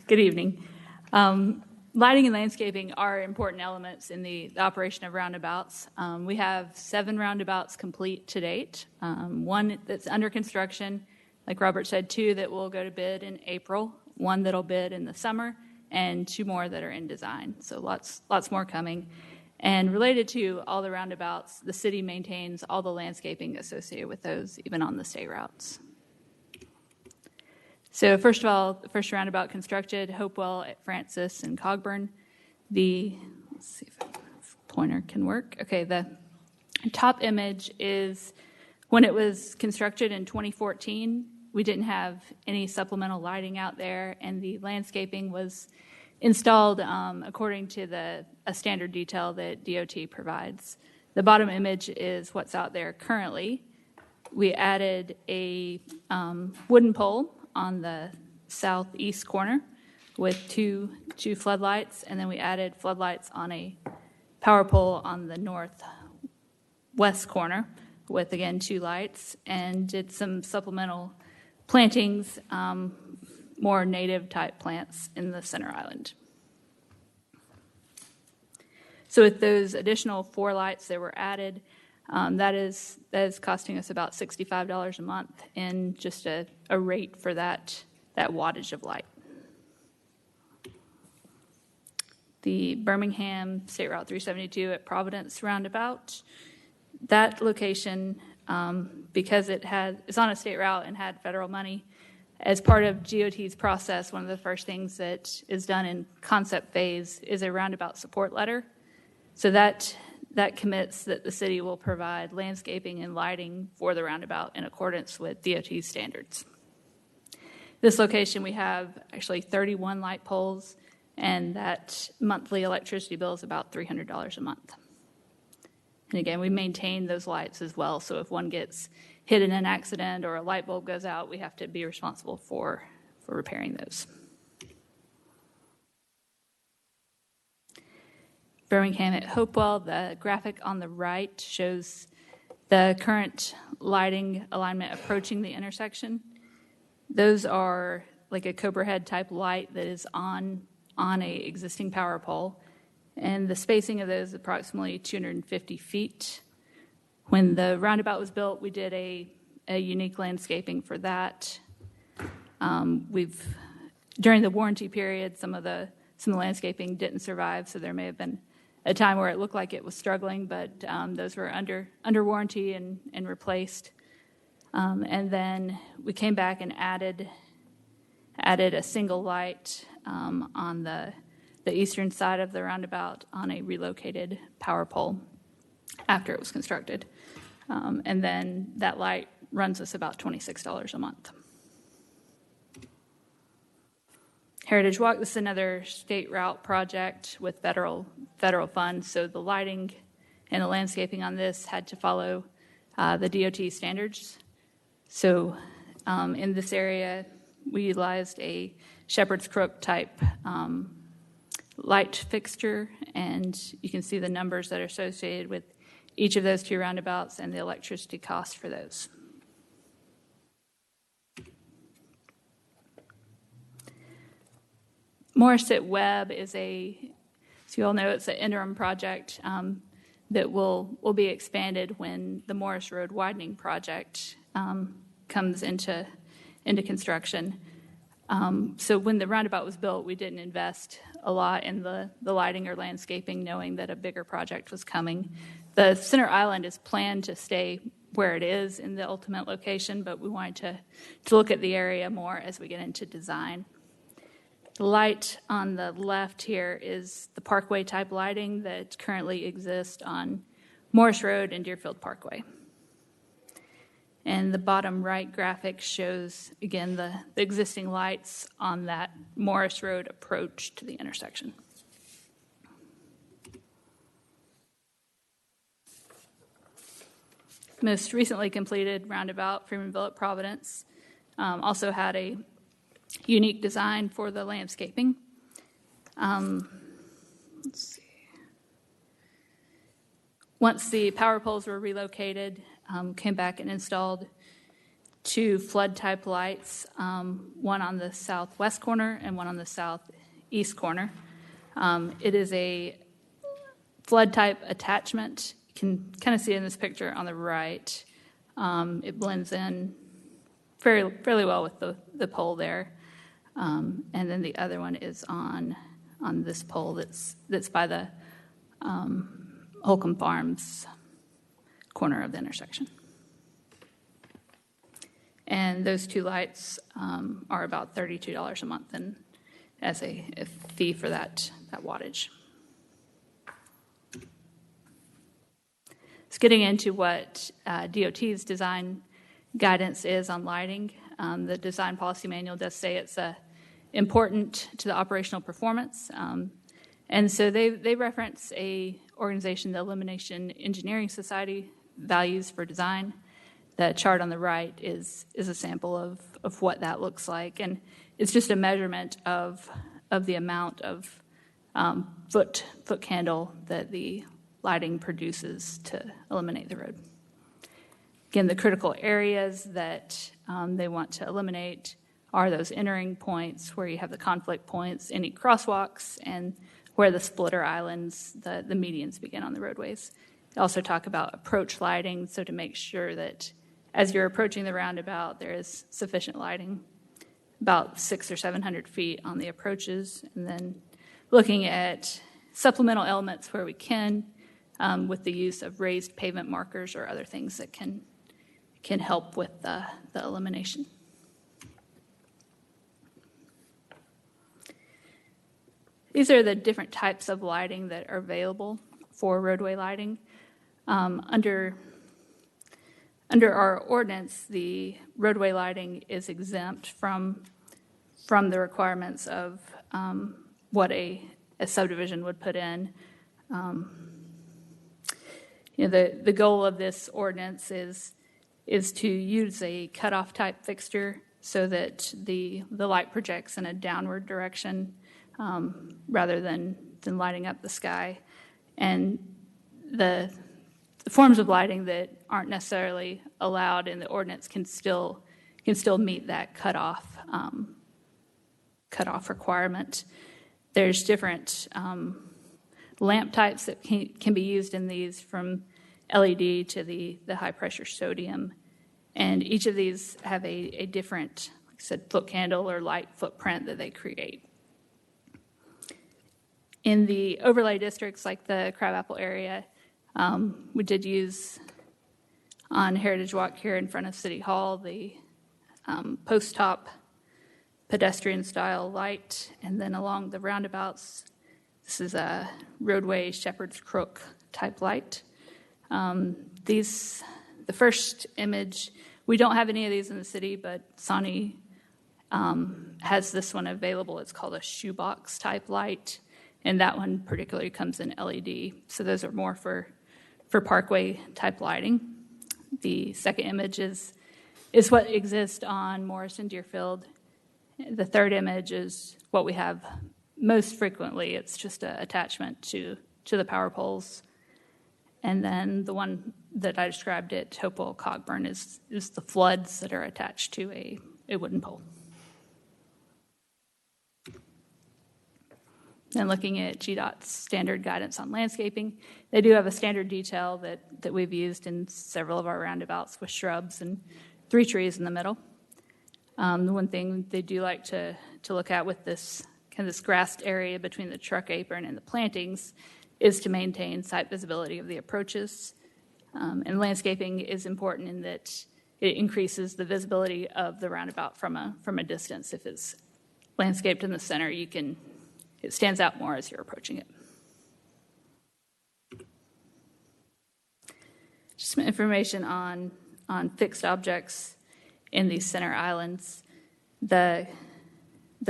Good evening. Lighting and landscaping are important elements in the operation of roundabouts. We have 7 roundabouts complete to date, 1 that's under construction, like Robert said, 2 that will go to bid in April, 1 that'll bid in the summer, and 2 more that are in design. So lots more coming. And related to all the roundabouts, the city maintains all the landscaping associated with those, even on the state routes. So first of all, the first roundabout constructed, Hopewell at Francis and Cogburn. Let's see if the pointer can work. Okay, the top image is when it was constructed in 2014. We didn't have any supplemental lighting out there, and the landscaping was installed according to a standard detail that DOT provides. The bottom image is what's out there currently. We added a wooden pole on the southeast corner with two floodlights, and then we added floodlights on a power pole on the northwest corner with, again, 2 lights, and did some supplemental plantings, more native type plants in the center island. So with those additional 4 lights that were added, that is costing us about $65 a month in just a rate for that wattage of light. The Birmingham State Route 372 at Providence roundabout, that location, because it's on a state route and had federal money, as part of DOT's process, one of the first things that is done in concept phase is a roundabout support letter. So that commits that the city will provide landscaping and lighting for the roundabout in accordance with DOT standards. This location, we have actually 31 light poles, and that monthly electricity bill is about $300 a month. And again, we maintain those lights as well, so if one gets hit in an accident or a light bulb goes out, we have to be responsible for repairing those. Birmingham at Hopewell, the graphic on the right shows the current lighting alignment approaching the intersection. Those are like a Cobra head type light that is on a existing power pole, and the spacing of those is approximately 250 feet. When the roundabout was built, we did a unique landscaping for that. During the warranty period, some of the landscaping didn't survive, so there may have been a time where it looked like it was struggling, but those were under warranty and replaced. And then we came back and added a single light on the eastern side of the roundabout on a relocated power pole after it was constructed. And then that light runs us about $26 a month. Heritage Walk, this is another state route project with federal funds, so the lighting and the landscaping on this had to follow the DOT standards. So in this area, we utilized a Shepherd's Crook type light fixture, and you can see the numbers that are associated with each of those 2 roundabouts and the electricity cost for those. Morris at Webb is so you all know it's an interim project. that will be expanded when the Morris Road widening project comes into construction. So when the roundabout was built, we didn't invest a lot in the lighting or landscaping, knowing that a bigger project was coming. The center island is planned to stay where it is in the ultimate location, but we wanted to look at the area more as we get into design. The light on the left here is the parkway type lighting that currently exists on Morris Road and Deerfield Parkway. And the bottom right graphic shows, again, the existing lights on that Morris Road approach to the intersection. Most recently completed roundabout, Freemanville at Providence, also had a unique design for the landscaping. Let's see. Once the power poles were relocated, came back and installed 2 flood-type lights, one on the southwest corner and one on the southeast corner. It is a flood-type attachment. You can kind of see it in this picture on the right. It blends in fairly well with the pole there. And then the other one is on this pole that's by the Holcomb Farms corner of the intersection. And those 2 lights are about $32 a month and as a fee for that wattage. So getting into what DOT's design guidance is on lighting, the design policy manual does say it's important to the operational performance. And so they reference a organization, the Illumination Engineering Society, values for design. The chart on the right is a sample of what that looks like. And it's just a measurement of the amount of foot candle that the lighting produces to illuminate the road. Again, the critical areas that they want to eliminate are those entering points where you have the conflict points, any crosswalks, and where the splitter islands, the medians begin on the roadways. They also talk about approach lighting, so to make sure that as you're approaching the roundabout, there is sufficient lighting, about 600 or 700 feet on the approaches, and then looking at supplemental elements where we can, with the use of raised pavement markers or other things that can help with the elimination. These are the different types of lighting that are available for roadway lighting. Under our ordinance, the roadway lighting is exempt from the requirements of what a subdivision would put in. The goal of this ordinance is to use a cutoff type fixture so that the light projects in a downward direction rather than lighting up the sky. And the forms of lighting that aren't necessarily allowed in the ordinance can still meet that cutoff requirement. There's different lamp types that can be used in these, from LED to the high pressure sodium, and each of these have a different, like I said, foot candle or light footprint that they create. In the overlay districts like the Crabapple area, we did use on Heritage Walk here in front of City Hall the post top pedestrian style light, and then along the roundabouts, this is a roadway Shepherd's Crook type light. The first image, we don't have any of these in the city, but Sonny has this one available. It's called a shoebox type light, and that one particularly comes in LED. So those are more for parkway type lighting. The second image is what exists on Morris and Deerfield. The third image is what we have most frequently. It's just an attachment to the power poles. And then the one that I described at Hopewell Cogburn is the floods that are attached to a wooden pole. And looking at GDOT's standard guidance on landscaping, they do have a standard detail that we've used in several of our roundabouts with shrubs and 3 trees in the middle. The one thing they do like to look at with this grassed area between the truck apron and the plantings is to maintain site visibility of the approaches. And landscaping is important in that it increases the visibility of the roundabout from a distance. If it's landscaped in the center, it stands out more as you're approaching it. Just some information on fixed objects in these center islands. The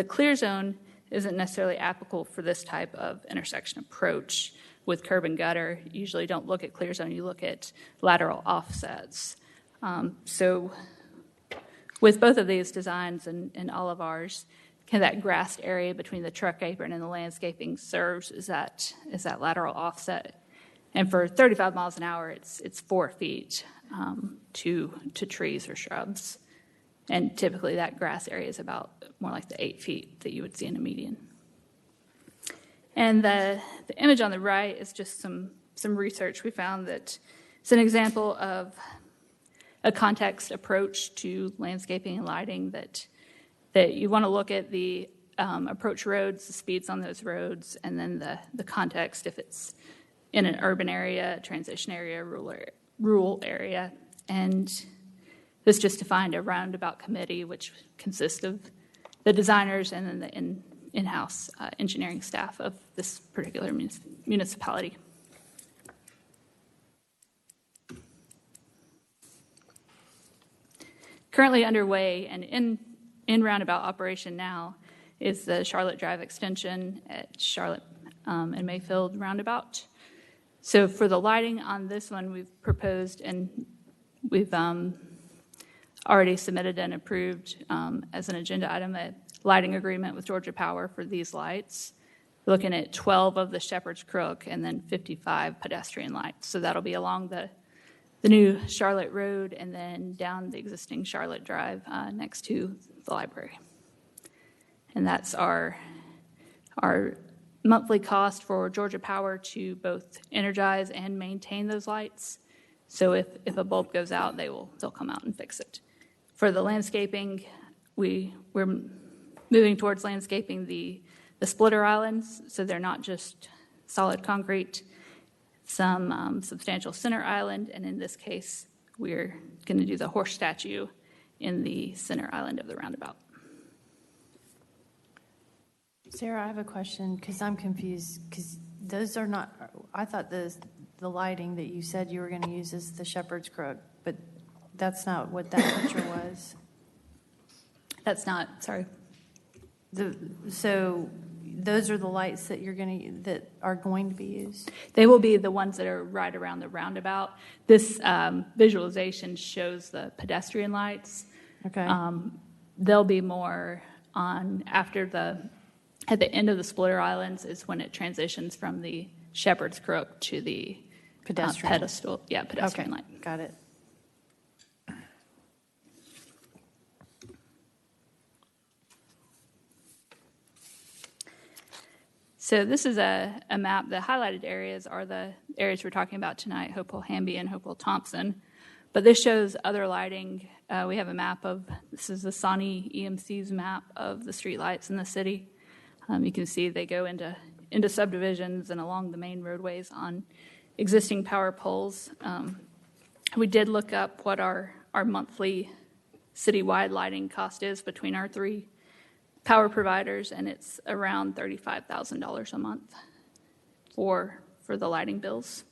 clear zone isn't necessarily applicable for this type of intersection approach with curb and gutter. You usually don't look at clear zone, you look at lateral offsets. So with both of these designs and all of ours, that grassed area between the truck apron and the landscaping serves as that lateral offset. And for 35 miles an hour, it's 4 feet to trees or shrubs. And typically that grass area is about more like the 8 feet that you would see in a median. And the image on the right is just some research. We found that it's an example of a context approach to landscaping and lighting that you want to look at the approach roads, the speeds on those roads, and then the context, if it's in an urban area, transition area, rural area. And this just to find a roundabout committee, which consists of the designers and then the in-house engineering staff of this particular municipality. Currently underway and in roundabout operation now is the Charlotte Drive extension at Charlotte and Mayfield roundabout. So for the lighting on this one, we've proposed and we've already submitted and approved as an agenda item a lighting agreement with Georgia Power for these lights. We're looking at 12 of the Shepherd's Crook and then 55 pedestrian lights. So that'll be along the new Charlotte Road and then down the existing Charlotte Drive next to the library. And that's our monthly cost for Georgia Power to both energize and maintain those lights. So if a bulb goes out, they'll come out and fix it. For the landscaping, we're moving towards landscaping the splitter islands, so they're not just solid concrete. Some substantial center island, and in this case, we're going to do the horse statue in the center island of the roundabout. Sarah, I have a question because I'm confused because those are not, I thought the lighting that you said you were going to use is the Shepherd's Crook, but that's not what that picture was. That's not, sorry. So those are the lights that that are going to be used? They will be the ones that are right around the roundabout. This visualization shows the pedestrian lights. Okay. There'll be more on at the end of the splitter islands is when it transitions from the Shepherd's Crook to the pedestrian pedestal. Yeah, pedestrian light. Got it. So this is a map. The highlighted areas are the areas we're talking about tonight, Hopewell Hamby and Hopewell Thompson. But this shows other lighting. We have a map this is the Sony EMC's map of the streetlights in the city. You can see they go into subdivisions and along the main roadways on existing power poles. We did look up what our monthly citywide lighting cost is between our 3 power providers, and it's around $35,000 a month for the lighting bills.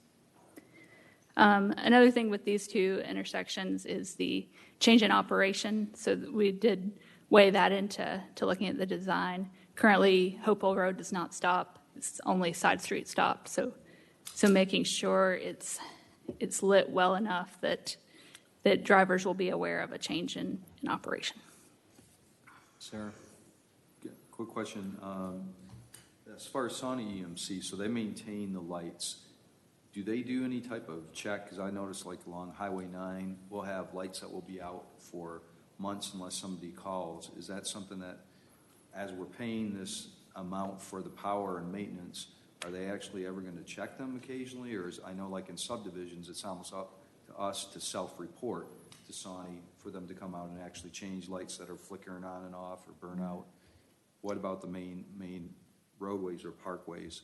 Another thing with these 2 intersections is the change in operation. So we did weigh that into looking at the design. Currently, Hopewell Road does not stop. It's only side street stop. So making sure it's lit well enough that drivers will be aware of a change in operation. Sarah, quick question. As far as Sony EMC, so they maintain the lights. Do they do any type of check? Because I noticed like along Highway 9, we'll have lights that will be out for months unless somebody calls. Is that something that, as we're paying this amount for the power and maintenance, are they actually ever going to check them occasionally? Or I know like in subdivisions, it's almost up to us to self-report to Sawney for them to come out and actually change lights that are flickering on and off or burn out. What about the main roadways or parkways?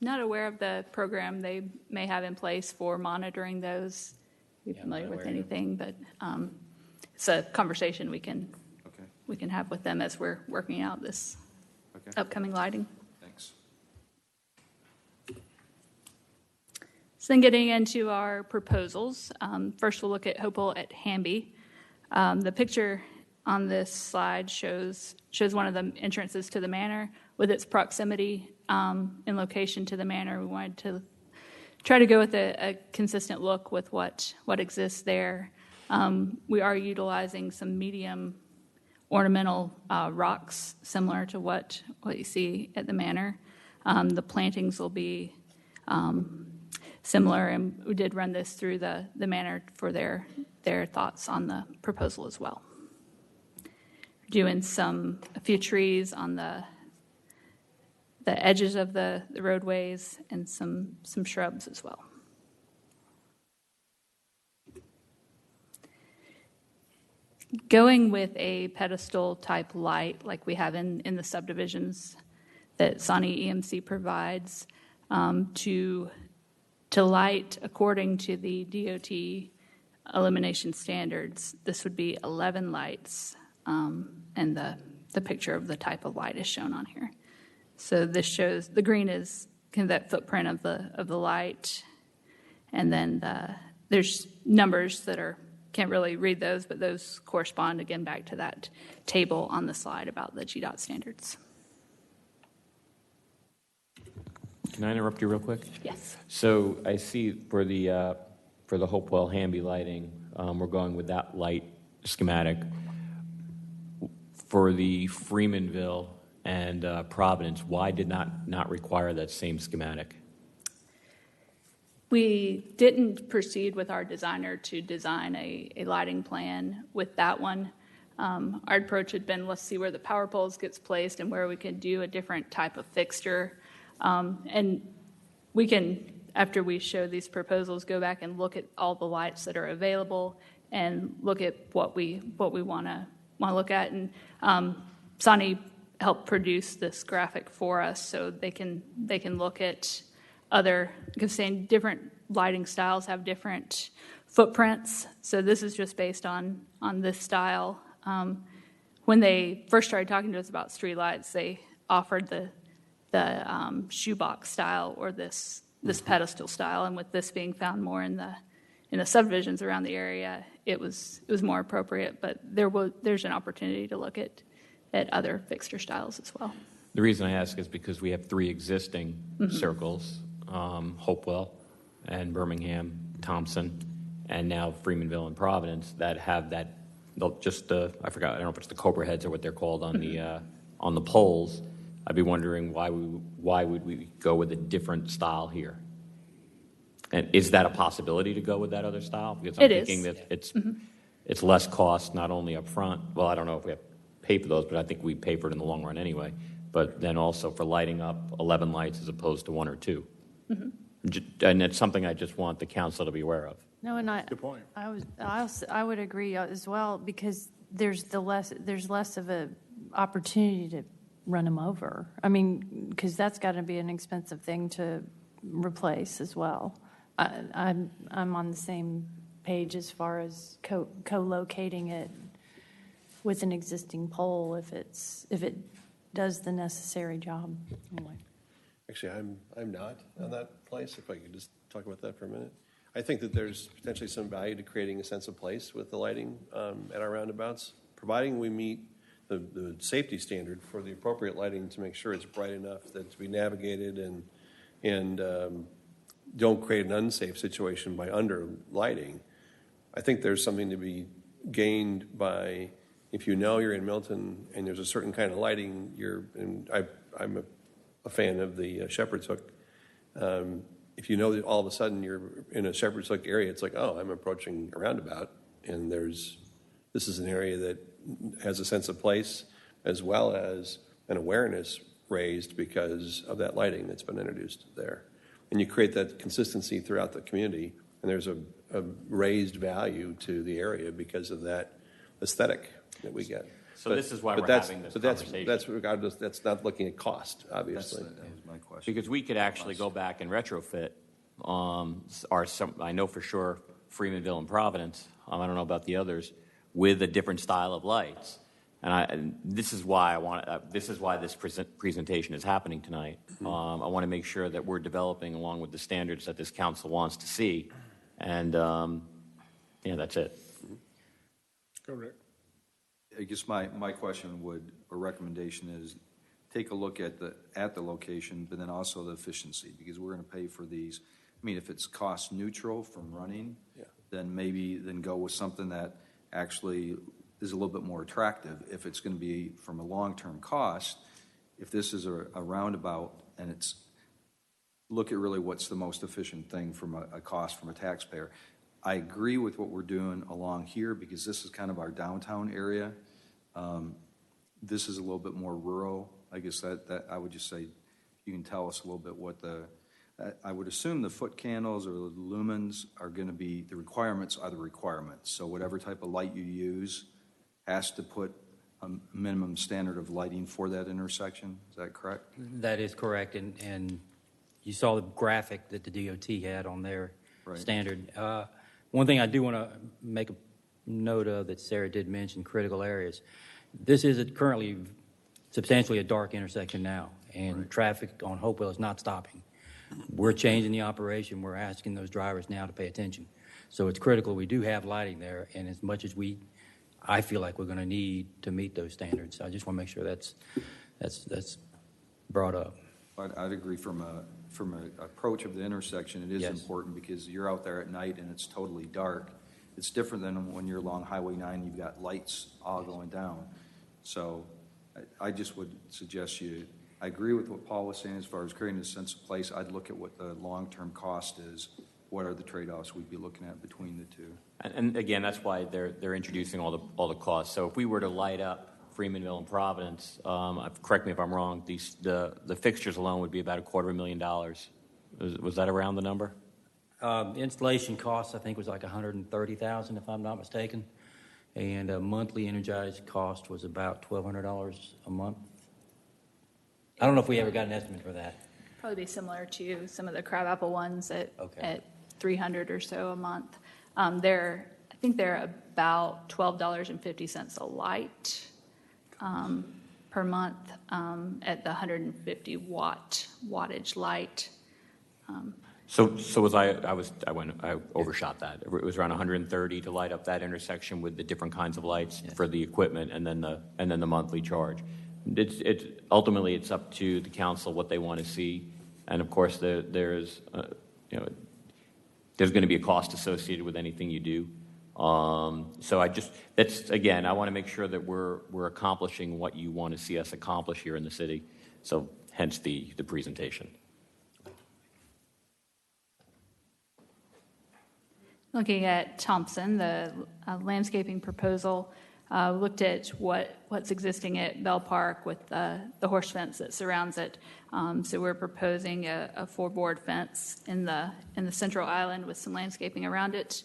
Not aware of the program they may have in place for monitoring those. Be familiar with anything, but it's a conversation we can have with them as we're working out this upcoming lighting. Thanks. So then getting into our proposals, first we'll look at Hopewell at Hamby. The picture on this slide shows one of the entrances to the manor with its proximity in location to the manor. We wanted to try to go with a consistent look with what exists there. We are utilizing some medium ornamental rocks similar to what you see at the manor. The plantings will be similar, and we did run this through the manor for their thoughts on the proposal as well. Doing a few trees on the edges of the roadways and some shrubs as well. Going with a pedestal type light like we have in the subdivisions that Sawney EMC provides to light according to the DOT elimination standards, this would be 11 lights, and the picture of the type of light is shown on here. So this shows the green is kind of that footprint of the light, and then there's numbers that can't really read those, but those correspond again back to that table on the slide about the GDOT standards. Can I interrupt you real quick? Yes. So I see for the Hopewell Hamby lighting, we're going with that light schematic. For the Freemanville and Providence, why did not require that same schematic? We didn't proceed with our designer to design a lighting plan with that one. Our approach had been, let's see where the power poles gets placed and where we can do a different type of fixture. And we can, after we show these proposals, go back and look at all the lights that are available and look at what we want to look at. And Sawney helped produce this graphic for us so they can look at other, because saying different lighting styles have different footprints. So this is just based on this style. When they first started talking to us about street lights, they offered the shoebox style or this pedestal style, and with this being found more in the subdivisions around the area, it was more appropriate. But there's an opportunity to look at other fixture styles as well. The reason I ask is because we have 3 existing circles, Hopewell and Birmingham, Thompson, and now Freemanville and Providence that have that. I forgot. I don't know if it's the Cobra heads or what they're called on the poles. I'd be wondering why would we go with a different style here? And is that a possibility to go with that other style? Because I'm thinking that it's less cost not only up front. Well, I don't know if we have to pay for those, but I think we pay for it in the long run anyway. But then also for lighting up 11 lights as opposed to 1 or 2. And it's something I just want the council to be aware of. No, and Good point. I would agree as well, because there's less of a opportunity to run them over. I mean, because that's got to be an expensive thing to replace as well. I'm on the same page as far as co-locating it with an existing pole if it does the necessary job. Anyway. Actually, I'm not on that place, if I could just talk about that for a minute. I think that there's potentially some value to creating a sense of place with the lighting at our roundabouts, providing we meet the safety standard for the appropriate lighting to make sure it's bright enough that to be navigated and don't create an unsafe situation by under lighting. I think there's something to be gained by, if you know you're in Milton and there's a certain kind of lighting, I'm a fan of the Shepherd's Hook. If you know that all of a sudden you're in a Shepherd's Hook area, it's like, oh, I'm approaching a roundabout, and this is an area that has a sense of place as well as an awareness raised because of that lighting that's been introduced there. And you create that consistency throughout the community, and there's a raised value to the area because of that aesthetic that we get. So this is why we're having this conversation. That's regardless, that's not looking at cost, obviously. That was my question. Because we could actually go back and retrofit I know for sure Freemanville and Providence, I don't know about the others, with a different style of lights. And this is why this presentation is happening tonight. I want to make sure that we're developing along with the standards that this council wants to see. And, that's it. Go, Rick. I guess my question or recommendation is take a look at the location, but then also the efficiency, because we're going to pay for these. I mean, if it's cost neutral from running, then go with something that actually is a little bit more attractive. If it's going to be from a long-term cost, if this is a roundabout and it's look at really what's the most efficient thing from a cost from a taxpayer. I agree with what we're doing along here because this is kind of our downtown area. This is a little bit more rural. I guess that I would just say you can tell us a little bit what I would assume the foot candles or the lumens are going to be, the requirements are the requirements. So whatever type of light you use has to put a minimum standard of lighting for that intersection. Is that correct? That is correct, and you saw the graphic that the DOT had on their standard. One thing I do want to make a note of that Sarah did mention, critical areas. This is currently substantially a dark intersection now, and traffic on Hopewell is not stopping. We're changing the operation. We're asking those drivers now to pay attention. So it's critical we do have lighting there, and as much as I feel like we're going to need to meet those standards. I just want to make sure that's brought up. I'd agree from an approach of the intersection, it is important because you're out there at night and it's totally dark. It's different than when you're along Highway 9 and you've got lights all going down. So I just would suggest I agree with what Paul was saying as far as creating a sense of place. I'd look at what the long-term cost is. What are the trade-offs we'd be looking at between the two? And again, that's why they're introducing all the costs. So if we were to light up Freemanville and Providence, correct me if I'm wrong, the fixtures alone would be about $250,000. Was that around the number? Installation costs, I think, was like $130,000, if I'm not mistaken. And a monthly energized cost was about $1,200 a month. I don't know if we ever got an estimate for that. Probably be similar to some of the crabapple ones at $300 or so a month. I think they're about $12.50 a light per month at the 150 wattage light. So was I overshot that. It was around 130 to light up that intersection with the different kinds of lights for the equipment, and then the monthly charge. It's ultimately it's up to the council what they want to see, and of course there's going to be a cost associated with anything you do. So I want to make sure that we're accomplishing what you want to see us accomplish here in the city. So hence the presentation. Looking at Thompson, the landscaping proposal looked at what's existing at Bell Park with the horse fence that surrounds it. So we're proposing a 4-board fence in the central island with some landscaping around it.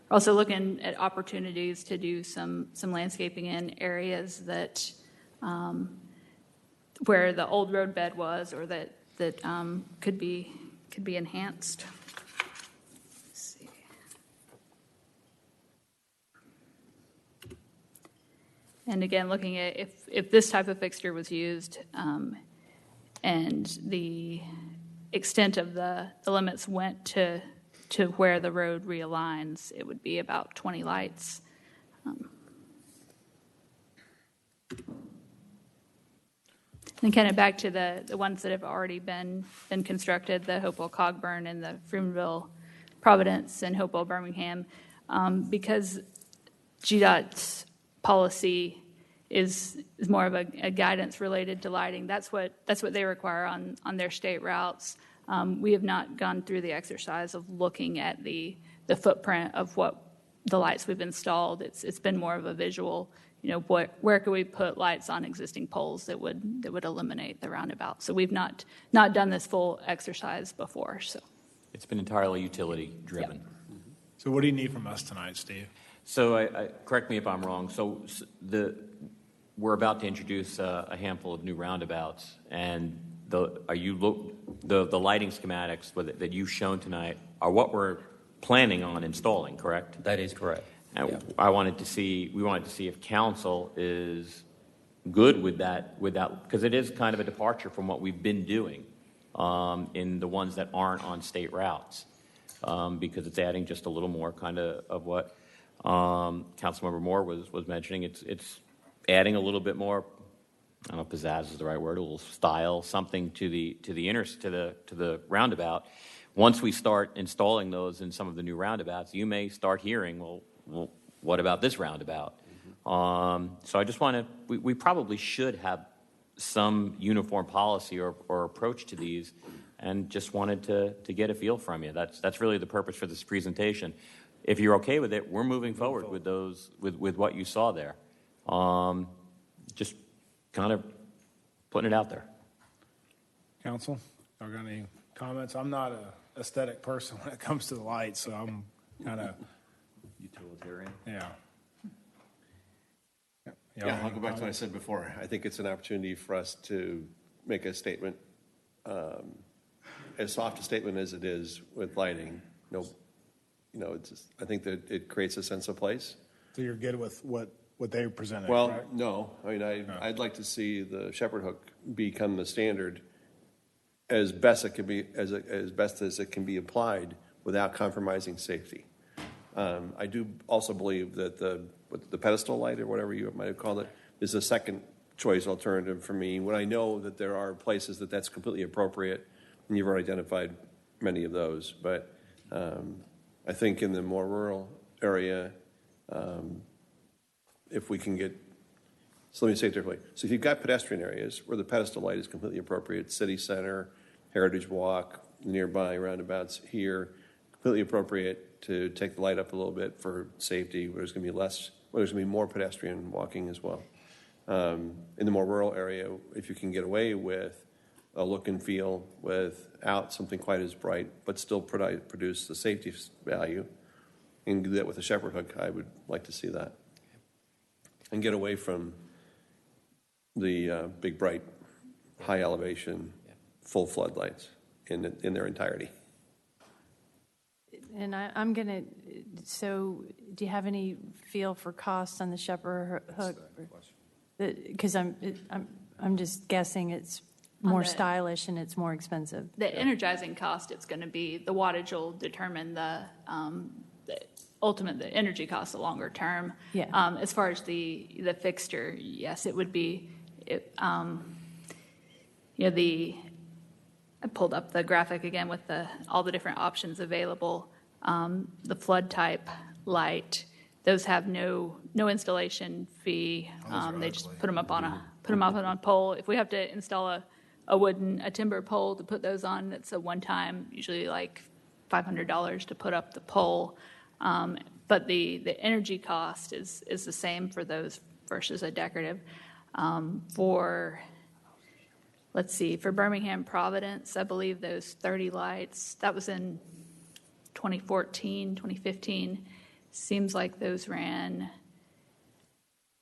We're also looking at opportunities to do some landscaping in areas that where the old roadbed was, or that could be enhanced. And again, looking at if this type of fixture was used and the extent of the limits went to where the road realigns, it would be about 20 lights. And kind of back to the ones that have already been constructed, the Hopewell Cogburn and the Freemanville Providence and Hopewell Birmingham, because GDOT's policy is more of a guidance related to lighting. That's what they require on their state routes. We have not gone through the exercise of looking at the footprint of what the lights we've installed. It's been more of a visual where could we put lights on existing poles that would eliminate the roundabout. So we've not done this full exercise before. So It's been entirely utility driven. Yep. So what do you need from us tonight, Steve? So correct me if I'm wrong. So we're about to introduce a handful of new roundabouts, and the lighting schematics that you've shown tonight are what we're planning on installing, correct? That is correct. And Yeah. we wanted to see if council is good with that, because it is kind of a departure from what we've been doing in the ones that aren't on state routes, because it's adding just a little more kind of what Councilmember Moore was mentioning. It's adding a little bit more, I don't know if pizzazz is the right word, a little style, something to the roundabout. Once we start installing those in some of the new roundabouts, you may start hearing, well, what about this roundabout? So I just want to, we probably should have some uniform policy or approach to these, and just wanted to get a feel from you. That's really the purpose for this presentation. If you're okay with it, we're moving forward with those, with what you saw there. Just kind of putting it out there. Council, are got any comments? I'm not a aesthetic person when it comes to the lights, so I'm kind of Utilitarian. yeah. Yeah, I'll go back to what I said before. I think it's an opportunity for us to make a statement, as soft a statement as it is with lighting. It's just, I think that it creates a sense of place. So you're good with what they presented? Well, correct? no. I mean, I'd like to see the shepherd hook become the standard as best it can be, as best as it can be applied without compromising safety. I do also believe that the pedestal light, or whatever you might have called it, is a second choice alternative for me. When I know that there are places that's completely appropriate, and you've already identified many of those. But I think in the more rural area, if we can get, so let me say it differently. So if you've got pedestrian areas where the pedestal light is completely appropriate, city center, Heritage Walk, nearby roundabouts here, completely appropriate to take the light up a little bit for safety, where there's going to be there's going to be more pedestrian walking as well. In the more rural area, if you can get away with a look and feel without something quite as bright, but still produce the safety value, and do that with a shepherd hook, I would like to see that. And get away from the big, bright, high elevation, full floodlights in their entirety. And I'm going to, so do you have any feel for costs on the shepherd hook? Because I'm just guessing it's more stylish and it's more expensive. the energizing cost, it's going to be, the wattage will determine the energy cost, the longer term. Yeah. As far as the fixture, yes, it would be, I pulled up the graphic again with all the different options available. The flood type light, those have no installation fee. They just put them up on a pole. If we have to install a timber pole to put those on, it's a one-time, usually like $500 to put up the pole. But the energy cost is the same for those versus a decorative. Let's see, for Birmingham Providence, I believe those 30 lights, that was in 2014, 2015. Seems like those ran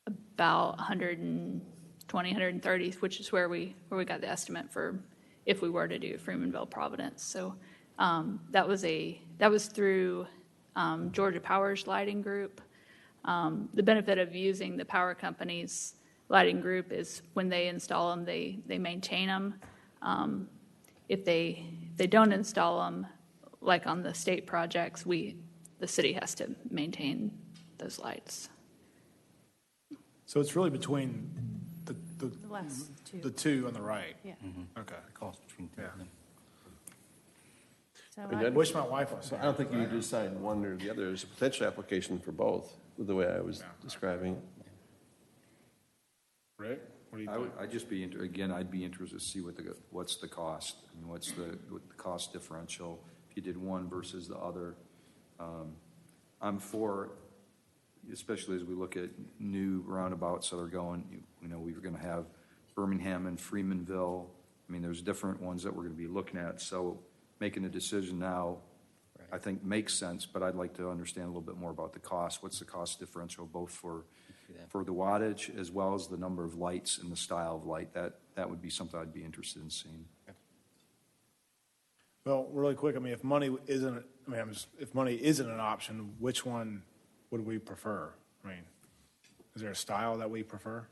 about 120, 130, which is where we got the estimate for if we were to do Freemanville Providence. So that was through Georgia Power's lighting group. The benefit of using the power company's lighting group is when they install them, they maintain them. If they don't install them, like on the state projects, the city has to maintain those lights. So it's really between the last two. the two on the right. Yeah. Okay. Cost between two of them. So I wish my wife was. I don't think you decide one or the other. There's a potential application for both, the way I was describing it. Rick, what do you think? I'd just be, I'd be interested to see what's the cost. I mean, what's the cost differential if you did one versus the other. I'm for especially as we look at new roundabouts that are going, we're going to have Birmingham and Freemanville. I mean, there's different ones that we're going to be looking at. So making a decision now, I think makes sense, but I'd like to understand a little bit more about the cost. What's the cost differential both for the wattage as well as the number of lights and the style of light? That would be something I'd be interested in seeing. Well, really quick, I mean, if money isn't an option, which one would we prefer? I mean, is there a style that we prefer?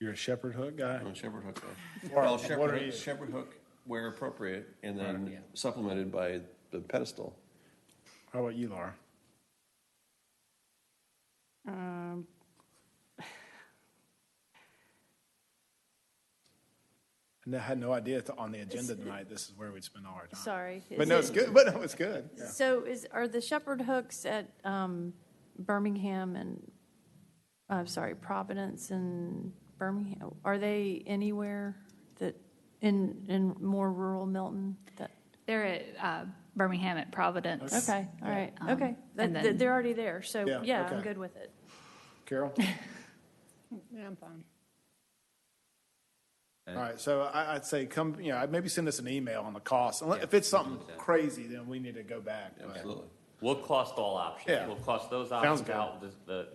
You're a shepherd hook guy? I'm a shepherd hook guy. Or Well, what are you? shepherd hook where appropriate, and then supplemented by the pedestal. How about you, Laura? I had no idea on the agenda tonight this is where we'd spend all our time. Sorry. But no, it's good. But no, it's good. Yeah. So are the shepherd hooks at Birmingham and, Providence and Birmingham, are they anywhere that in more rural Milton? They're at Birmingham at Providence. Okay, all right, okay. and then- They're already there, so Yeah, I'm okay. good with it. Carol? Yeah, I'm fine. All right, so I'd say I'd maybe send us an email on the cost. If it's something crazy, then we need to go back. but- Absolutely. We'll cost all options. Yeah. We'll cost those Sounds options out.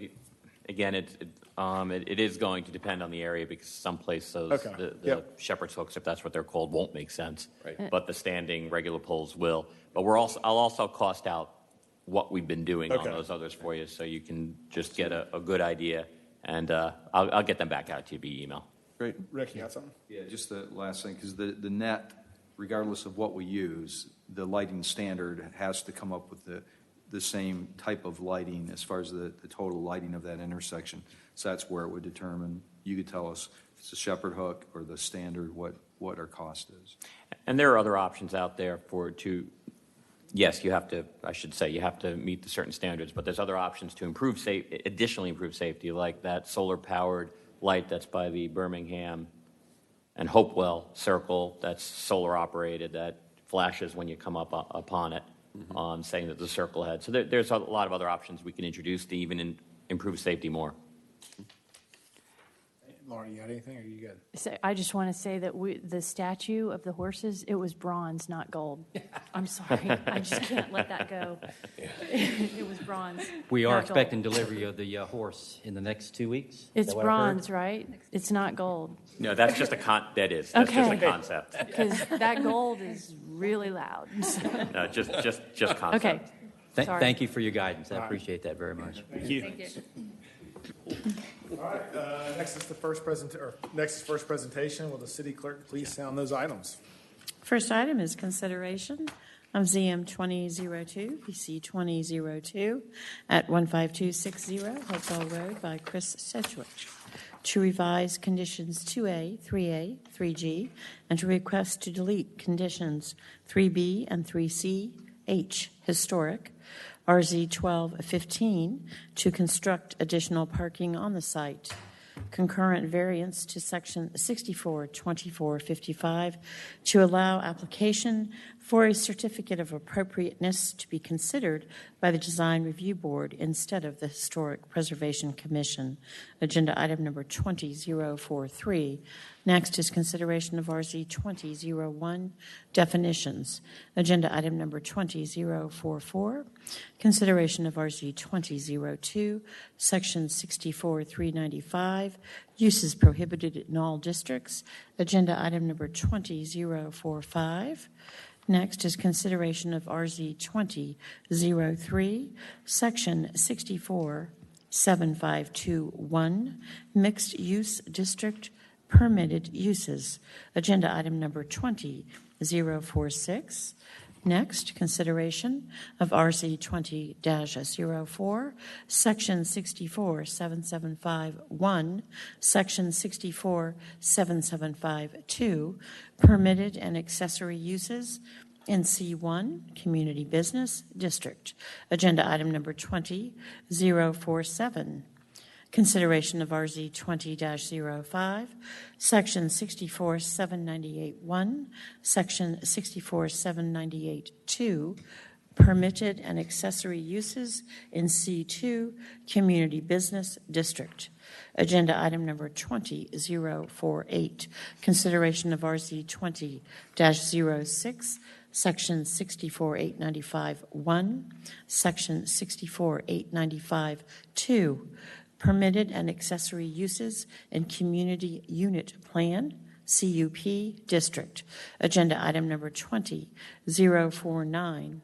Again, it is going to depend on the area because some places Okay. the Yep. shepherd's hooks, if that's what they're called, won't make sense. Right. But the standing regular poles will. But I'll also cost out what we've been doing on Okay. those others for you, so you can just get a good idea. And I'll get them back out to you via email. Great. Rick, you got something? Yeah, just the last thing, because the net, regardless of what we use, the lighting standard has to come up with the same type of lighting as far as the total lighting of that intersection. So that's where it would determine, you could tell us if it's a shepherd hook or the standard, what our cost is. And there are other options out there yes, you have to meet the certain standards, but there's other options to additionally improve safety, like that solar-powered light that's by the Birmingham and Hopewell Circle that's solar-operated that flashes when you come up upon it, saying that the circle ahead. So there's a lot of other options we can introduce to even improve safety more. Laura, you got anything, or are you good? So I just want to say that the statue of the horses, it was bronze, not gold. I'm sorry, I just can't let that go. It was bronze. We are not gold. expecting delivery of the horse in the next 2 weeks. Is It's that what I heard? bronze, right? It's not gold. No, that's just that's just a Okay. concept. Because that gold is really loud. No, just concept. Okay. Sorry. Thank you for your guidance. I appreciate that very much. Thank you. Thank you. All right, next is first presentation. Will the city clerk please sound those items? First item is consideration of ZM 2002, PC 2002 at 15260 Hopewell Road by Chris Sedgwick, to revise conditions 2A, 3A, 3G, and to request to delete conditions 3B and 3C, H, historic, RZ 1215, to construct additional parking on the site. Concurrent variance to section 642455 to allow application for a certificate of appropriateness to be considered by the Design Review Board instead of the Historic Preservation Commission. Agenda item number 20043. Next is consideration of RZ 2001 definitions. Agenda item number 20044. Consideration of RZ 2002, section 64395, uses prohibited in all districts. Agenda item number 20045. Next is consideration of RZ 2003, section 64752.1, mixed use district permitted uses. Agenda item number 20046. Next, consideration of RZ 20-04, section 64775.1, section 64775.2, permitted and accessory uses in C1, Community Business District. Agenda item number 20047. Consideration of RZ 20-05, section 64798.1, section 64798.2, permitted and accessory uses in C2 Community Business District. Agenda item number 20048, consideration of RZ 20-06, Section 64.895(1), Section 64.895(2), permitted and accessory uses in Community Unit Plan, CUP District. Agenda item number 20049.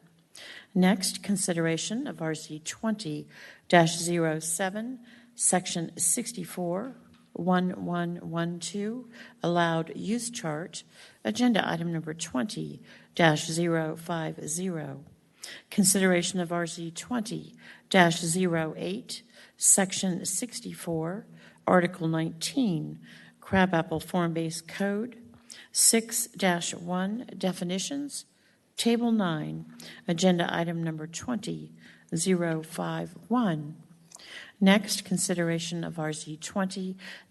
Next, consideration of RZ 20-07, Section 64.1112, allowed use chart. Agenda item number 20-050. Consideration of RZ 20-08, Section 64, Article 19, Crabapple Form-Based Code, 6-1 definitions, Table 9, Agenda item number 20-051. Next, consideration of RZ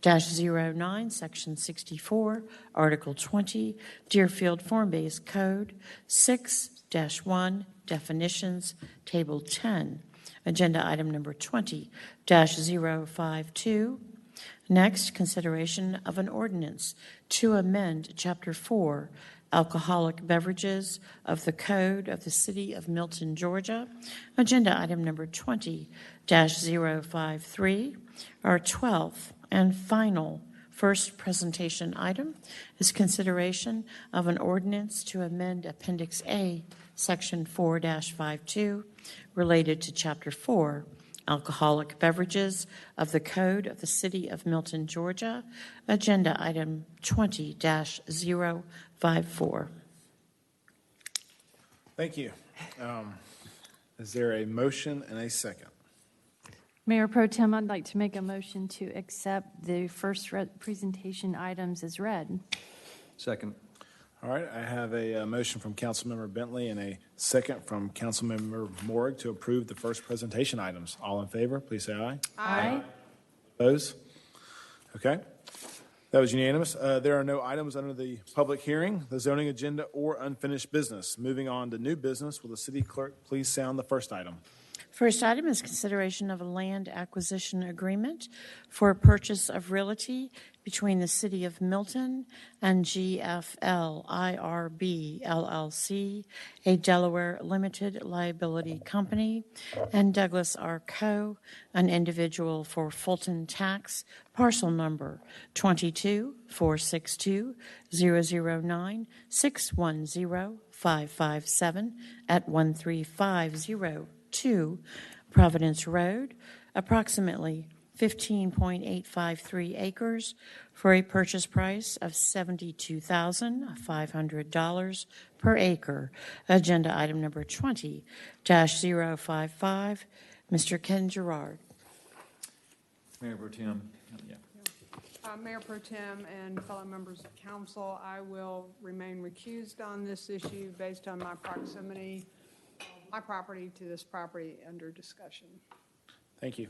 20-09, Section 64, Article 20, Deerfield Form-Based Code, 6-1 definitions, Table 10, Agenda item number 20-052. Next, consideration of an ordinance to amend Chapter 4, Alcoholic Beverages of the Code of the City of Milton, Georgia. Agenda item number 20-053. Our 12th and final first presentation item is consideration of an ordinance to amend Appendix A, Section 4-52, related to Chapter 4, Alcoholic Beverages of the Code of the City of Milton, Georgia. Agenda item 20-054. Thank you. Is there a motion and a second? Mayor Pro Tem, I'd like to make a motion to accept the first presentation items as read. Second. All right, I have a motion from Councilmember Bentley and a second from Councilmember Morrig to approve the first presentation items. All in favor, please say aye. Aye. Opposed? Okay. That was unanimous. There are no items under the public hearing, the zoning agenda, or unfinished business. Moving on to new business, will the city clerk please sound the first item? First item is consideration of a land acquisition agreement for purchase of realty between the City of Milton and GFL IRB LLC, a Delaware limited liability company, and Douglas R. Coe, an individual, for Fulton Tax, parcel number 22-462-009-610-557 at 13502 Providence Road, approximately 15.853 acres, for a purchase price of $72,500 per acre. Agenda item number 20-055. Mr. Ken Gerard. Mayor Pro Tem. Mayor Pro Tem and fellow members of council, I will remain recused on this issue based on my proximity of my property to this property under discussion. Thank you.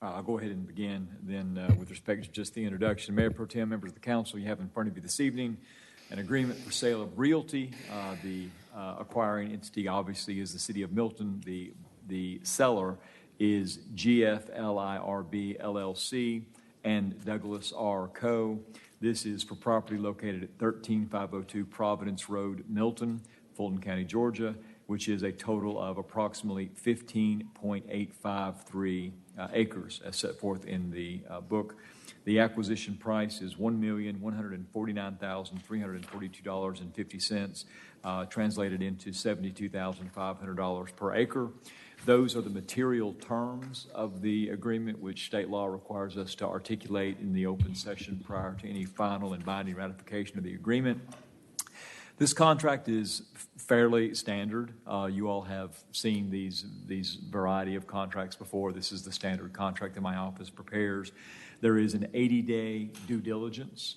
I'll go ahead and begin then with respect to just the introduction. Mayor Pro Tem, members of the council, you have in front of you this evening an agreement for sale of realty. The acquiring entity obviously is the City of Milton. The seller is GFLIRB LLC and Douglas R. Coe. This is for property located at 13502 Providence Road, Milton, Fulton County, Georgia, which is a total of approximately 15.853 acres as set forth in the book. The acquisition price is $1,149,342.50, translated into $72,500 per acre. Those are the material terms of the agreement, which state law requires us to articulate in the open session prior to any final and binding ratification of the agreement. This contract is fairly standard. You all have seen these variety of contracts before. This is the standard contract that my office prepares. There is an 80-day due diligence.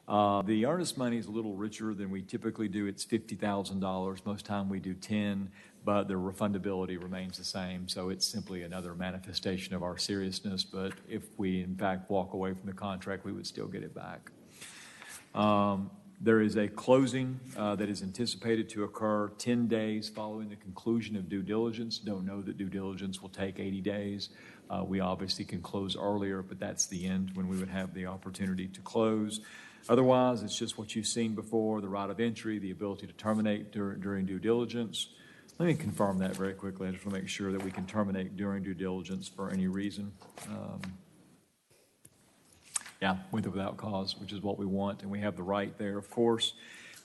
The earnest money is a little richer than we typically do. It's $50,000. Most time we do 10, but the refundability remains the same. So it's simply another manifestation of our seriousness. But if we, in fact, walk away from the contract, we would still get it back. There is a closing that is anticipated to occur 10 days following the conclusion of due diligence. Don't know that due diligence will take 80 days. We obviously can close earlier, but that's the end when we would have the opportunity to close. Otherwise, it's just what you've seen before, the right of entry, the ability to terminate during due diligence. Let me confirm that very quickly. I just want to make sure that we can terminate during due diligence for any reason. Yeah, with or without cause, which is what we want, and we have the right there, of course.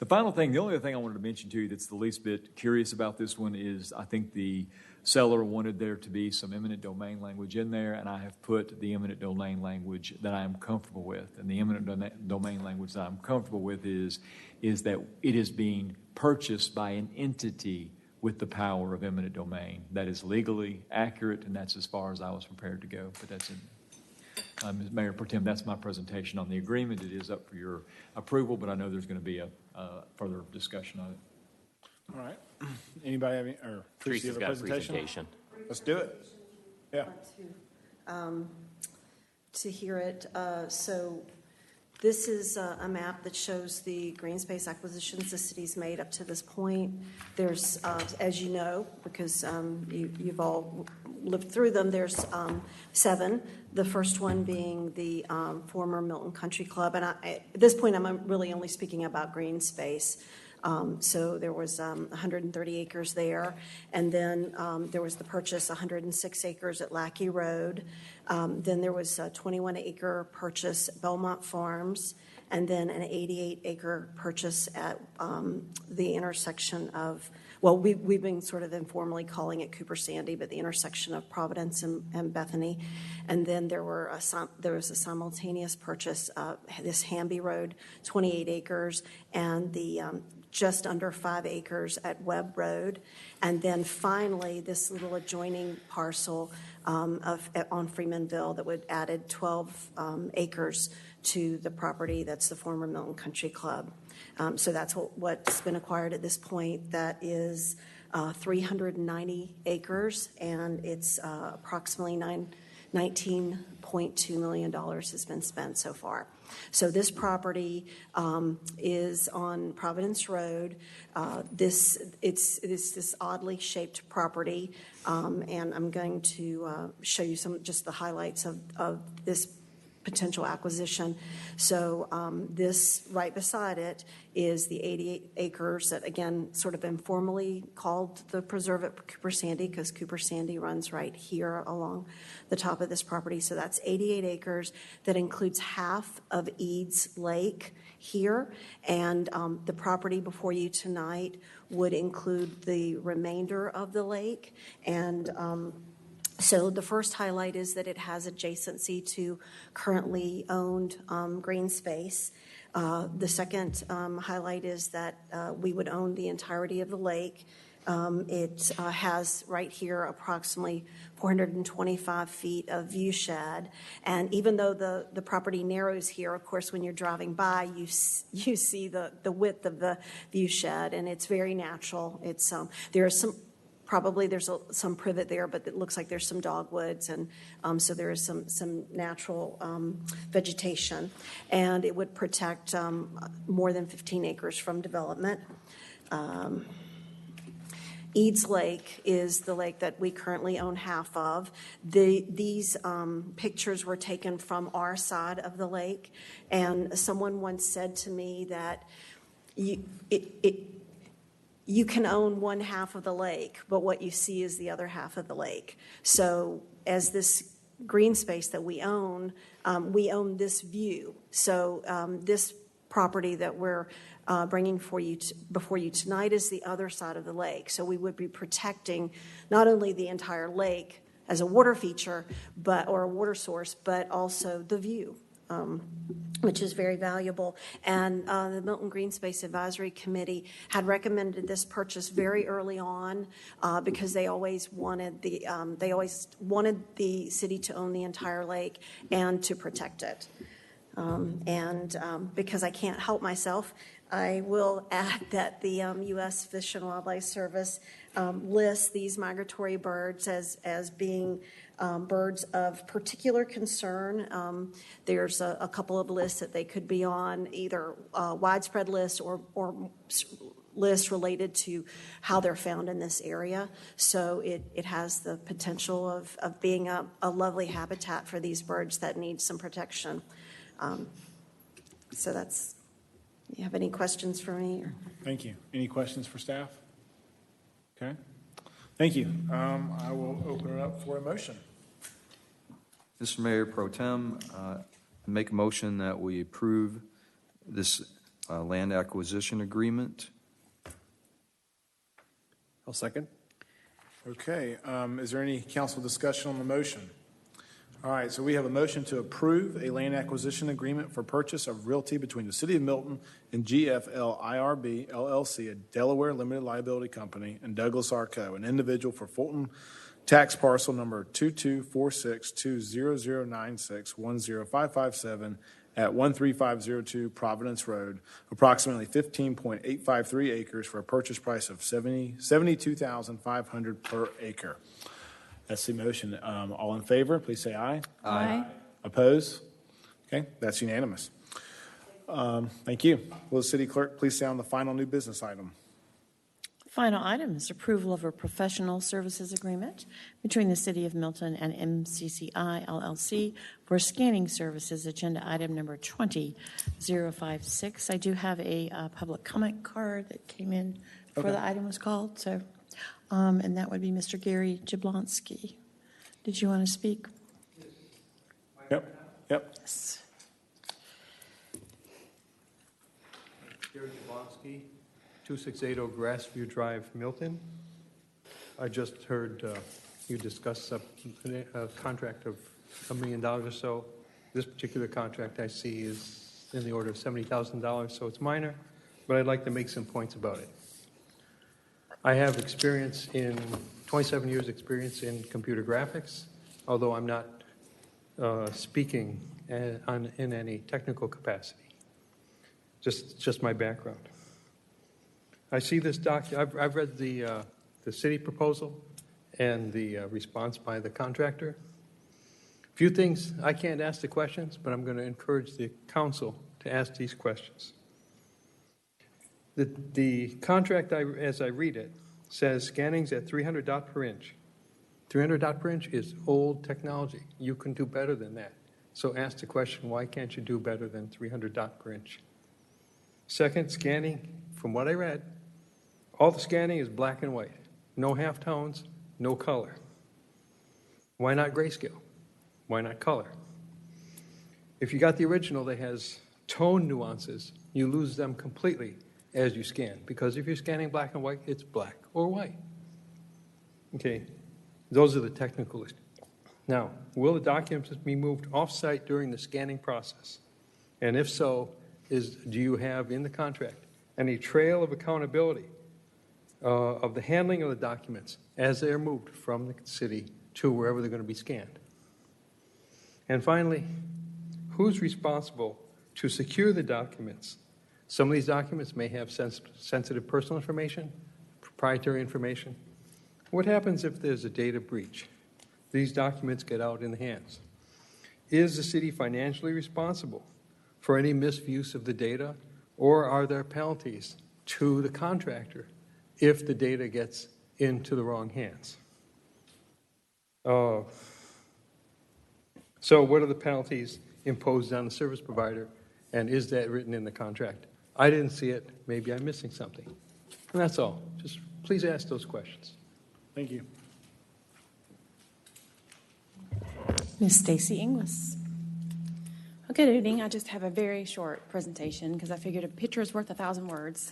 The final thing, the only other thing I wanted to mention to you that's the least bit curious about this one is I think the seller wanted there to be some eminent domain language in there, and I have put the eminent domain language that I am comfortable with. And the eminent domain language that I'm comfortable with is that it is being purchased by an entity with the power of eminent domain. That is legally accurate, and that's as far as I was prepared to go, but that's it. Mayor Pro Tem, that's my presentation on the agreement. It is up for your approval, but I know there's going to be a further discussion on it. All right. Anybody have any, or Tracy, have a presentation? Let's do it. Yeah. To hear it. So this is a map that shows the green space acquisitions the city's made up to this point. There's, as you know, because you've all lived through them, there's 7. The first one being the former Milton Country Club. And at this point, I'm really only speaking about green space. So there was 130 acres there. And then there was the purchase, 106 acres at Lackey Road. Then there was a 21-acre purchase at Belmont Farms. And then an 88-acre purchase at the intersection of, well, we've been sort of informally calling it Cooper Sandy, but the intersection of Providence and Bethany. And then there was a simultaneous purchase of this Hamby Road, 28 acres, and the just under 5 acres at Webb Road. And then finally, this little adjoining parcel on Freemanville that would added 12 acres to the property that's the former Milton Country Club. So that's what's been acquired at this point. That is 390 acres, and it's approximately $19.2 million has been spent so far. So this property is on Providence Road. It's this oddly shaped property, and I'm going to show you just the highlights of this potential acquisition. So this right beside it is the 88 acres that, again, sort of informally called the preserve at Cooper Sandy, because Cooper Sandy runs right here along the top of this property. So that's 88 acres that includes half of Eads Lake here, and the property before you tonight would include the remainder of the lake. And so the first highlight is that it has adjacency to currently owned green space. The second highlight is that we would own the entirety of the lake. It has right here approximately 425 feet of view shed. And even though the property narrows here, of course, when you're driving by, you see the width of the view shed, and it's very natural. It's there are probably there's some privet there, but it looks like there's some dogwoods, and so there is some natural vegetation. And it would protect more than 15 acres from development. Eads Lake is the lake that we currently own half of. These pictures were taken from our side of the lake, and someone once said to me that you can own one half of the lake, but what you see is the other half of the lake. So as this green space that we own this view. So this property that we're bringing before you tonight is the other side of the lake. So we would be protecting not only the entire lake as a water feature, or a water source, but also the view. Which is very valuable. And the Milton Green Space Advisory Committee had recommended this purchase very early on because they always wanted the city to own the entire lake and to protect it. Because I can't help myself, I will add that the U.S. Fish and Wildlife Service lists these migratory birds as being birds of particular concern. There's a couple of lists that they could be on, either widespread lists or lists related to how they're found in this area. So it has the potential of being a lovely habitat for these birds that need some protection. So that's, you have any questions for me? Or? Thank you. Any questions for staff? Okay. Thank you. I will open it up for a motion. Mr. Mayor Pro Tem, make a motion that we approve this land acquisition agreement. I'll second. Okay. Is there any council discussion on the motion? All right. So we have a motion to approve a land acquisition agreement for purchase of realty between the City of Milton and GFL IRB LLC, a Delaware limited liability company, and Douglas R. Co., an individual for Fulton tax parcel number 224620096105557 at 13502 Providence Road, approximately 15.853 acres for a purchase price of $72,500 per acre. That's the motion. All in favor, please say aye. Aye. Oppose? Okay, that's unanimous. Thank you. Will the city clerk please sound the final new business item? Final item is approval of a professional services agreement between the City of Milton and MCCI LLC for scanning services, agenda item number 20056. I do have a public comment card that came in before the item was called, so, and that would be Mr. Gary Jablonski. Did you want to speak? Yep. Yes. Gary Jablonski, 2680 Grassview Drive, Milton. I just heard you discuss a contract of $1 million or so. This particular contract I see is in the order of $70,000, so it's minor, but I'd like to make some points about it. I have 27 years experience in computer graphics, although I'm not speaking in any technical capacity. Just my background. I see this I've read the city proposal and the response by the contractor. A few things, I can't ask the questions, but I'm going to encourage the council to ask these questions. The contract, as I read it, says scanning's at 300 dot per inch. 300 dot per inch is old technology. You can do better than that. So ask the question, why can't you do better than 300 dot per inch? Second, scanning, from what I read, all the scanning is black and white. No halftones, no color. Why not grayscale? Why not color? If you got the original that has tone nuances, you lose them completely as you scan, because if you're scanning black and white, it's black or white. Okay, those are the technical issues. Now, will the documents be moved off-site during the scanning process? And if so, do you have in the contract any trail of accountability of the handling of the documents as they are moved from the city to wherever they're going to be scanned? And finally, who's responsible to secure the documents? Some of these documents may have sensitive personal information, proprietary information. What happens if there's a data breach? These documents get out in the hands. Is the city financially responsible for any misuse of the data, or are there penalties to the contractor if the data gets into the wrong hands? So what are the penalties imposed on the service provider, and is that written in the contract? I didn't see it. Maybe I'm missing something. And that's all. Just please ask those questions. Thank you. Ms. Stacy Inglis. Good evening. I just have a very short presentation because I figured a picture is worth 1,000 words.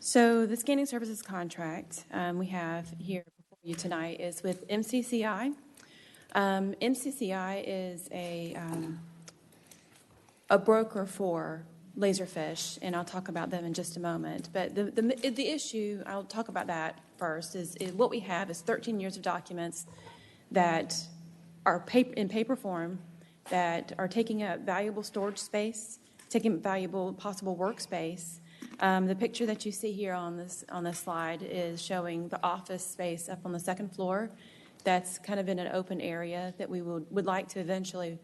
So the scanning services contract we have here before you tonight is with MCCI. MCCI is a broker for Laserfish, and I'll talk about them in just a moment. But the issue, I'll talk about that first, is what we have is 13 years of documents that are in paper form, that are taking up valuable storage space, taking up valuable possible workspace. The picture that you see here on this slide is showing the office space up on the second floor. That's kind of in an open area that we would like to eventually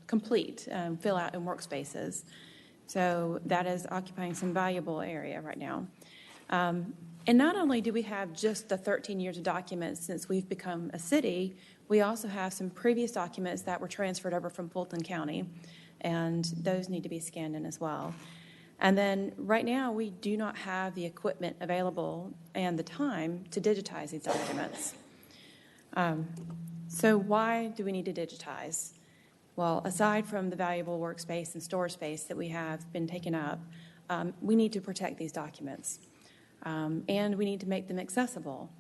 complete, fill out in workspaces. So that is occupying some valuable area right now. And not only do we have just the 13 years of documents since we've become a city, we also have some previous documents that were transferred over from Fulton County, and those need to be scanned in as well. And then right now, we do not have the equipment available and the time to digitize these documents. So why do we need to digitize? Well, aside from the valuable workspace and storage space that we have been taken up, we need to protect these documents. And we need to make them accessible.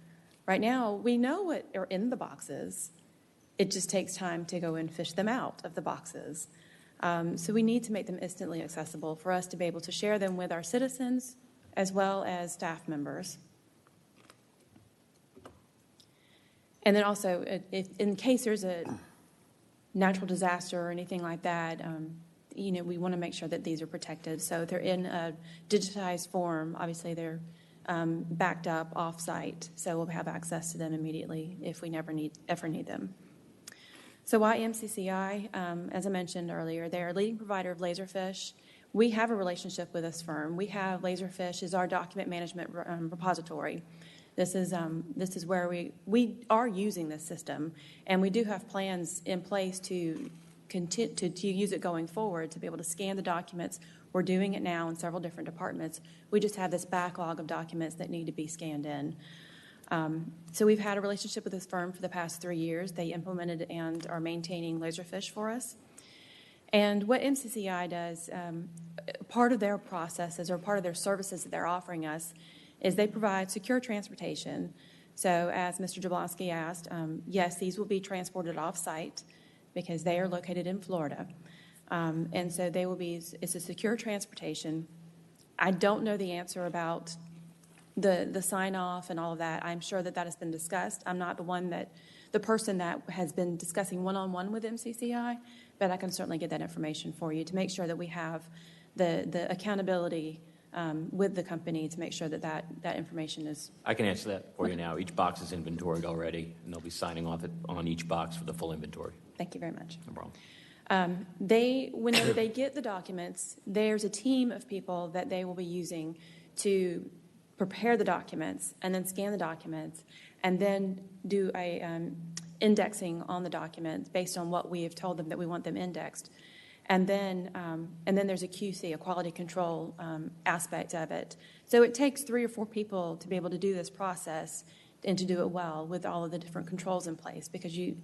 Right now, we know what are in the boxes. It just takes time to go and fish them out of the boxes. So we need to make them instantly accessible for us to be able to share them with our citizens as well as staff members. And then also, if, in case there's a natural disaster or anything like that, we want to make sure that these are protected. So if they're in a digitized form, obviously they're backed up off-site, so we'll have access to them immediately if we ever need them. So why MCCI? As I mentioned earlier, they're a leading provider of Laserfish. We have a relationship with this firm. We have Laserfish as our document management repository. This is where we are using this system, and we do have plans in place to use it going forward to be able to scan the documents. We're doing it now in several different departments. We just have this backlog of documents that need to be scanned in. So we've had a relationship with this firm for the past 3 years. They implemented and are maintaining Laserfish for us. And what MCCI does, part of their processes or part of their services that they're offering us is they provide secure transportation. So as Mr. Jablonski asked, yes, these will be transported off-site because they are located in Florida. And so it's a secure transportation. I don't know the answer about the sign-off and all of that. I'm sure that has been discussed. I'm not the person that has been discussing one-on-one with MCCI, but I can certainly get that information for you to make sure that we have the accountability with the company to make sure that information is... I can answer that for you now. Each box is inventoried already, and they'll be signing off on each box for the full inventory. Thank you very much. No problem. Whenever they get the documents, there's a team of people that they will be using to prepare the documents and then scan the documents and then do a indexing on the documents based on what we have told them that we want them indexed. And then there's a QC, a quality control aspect of it. So it takes 3 or 4 people to be able to do this process and to do it well with all of the different controls in place, because you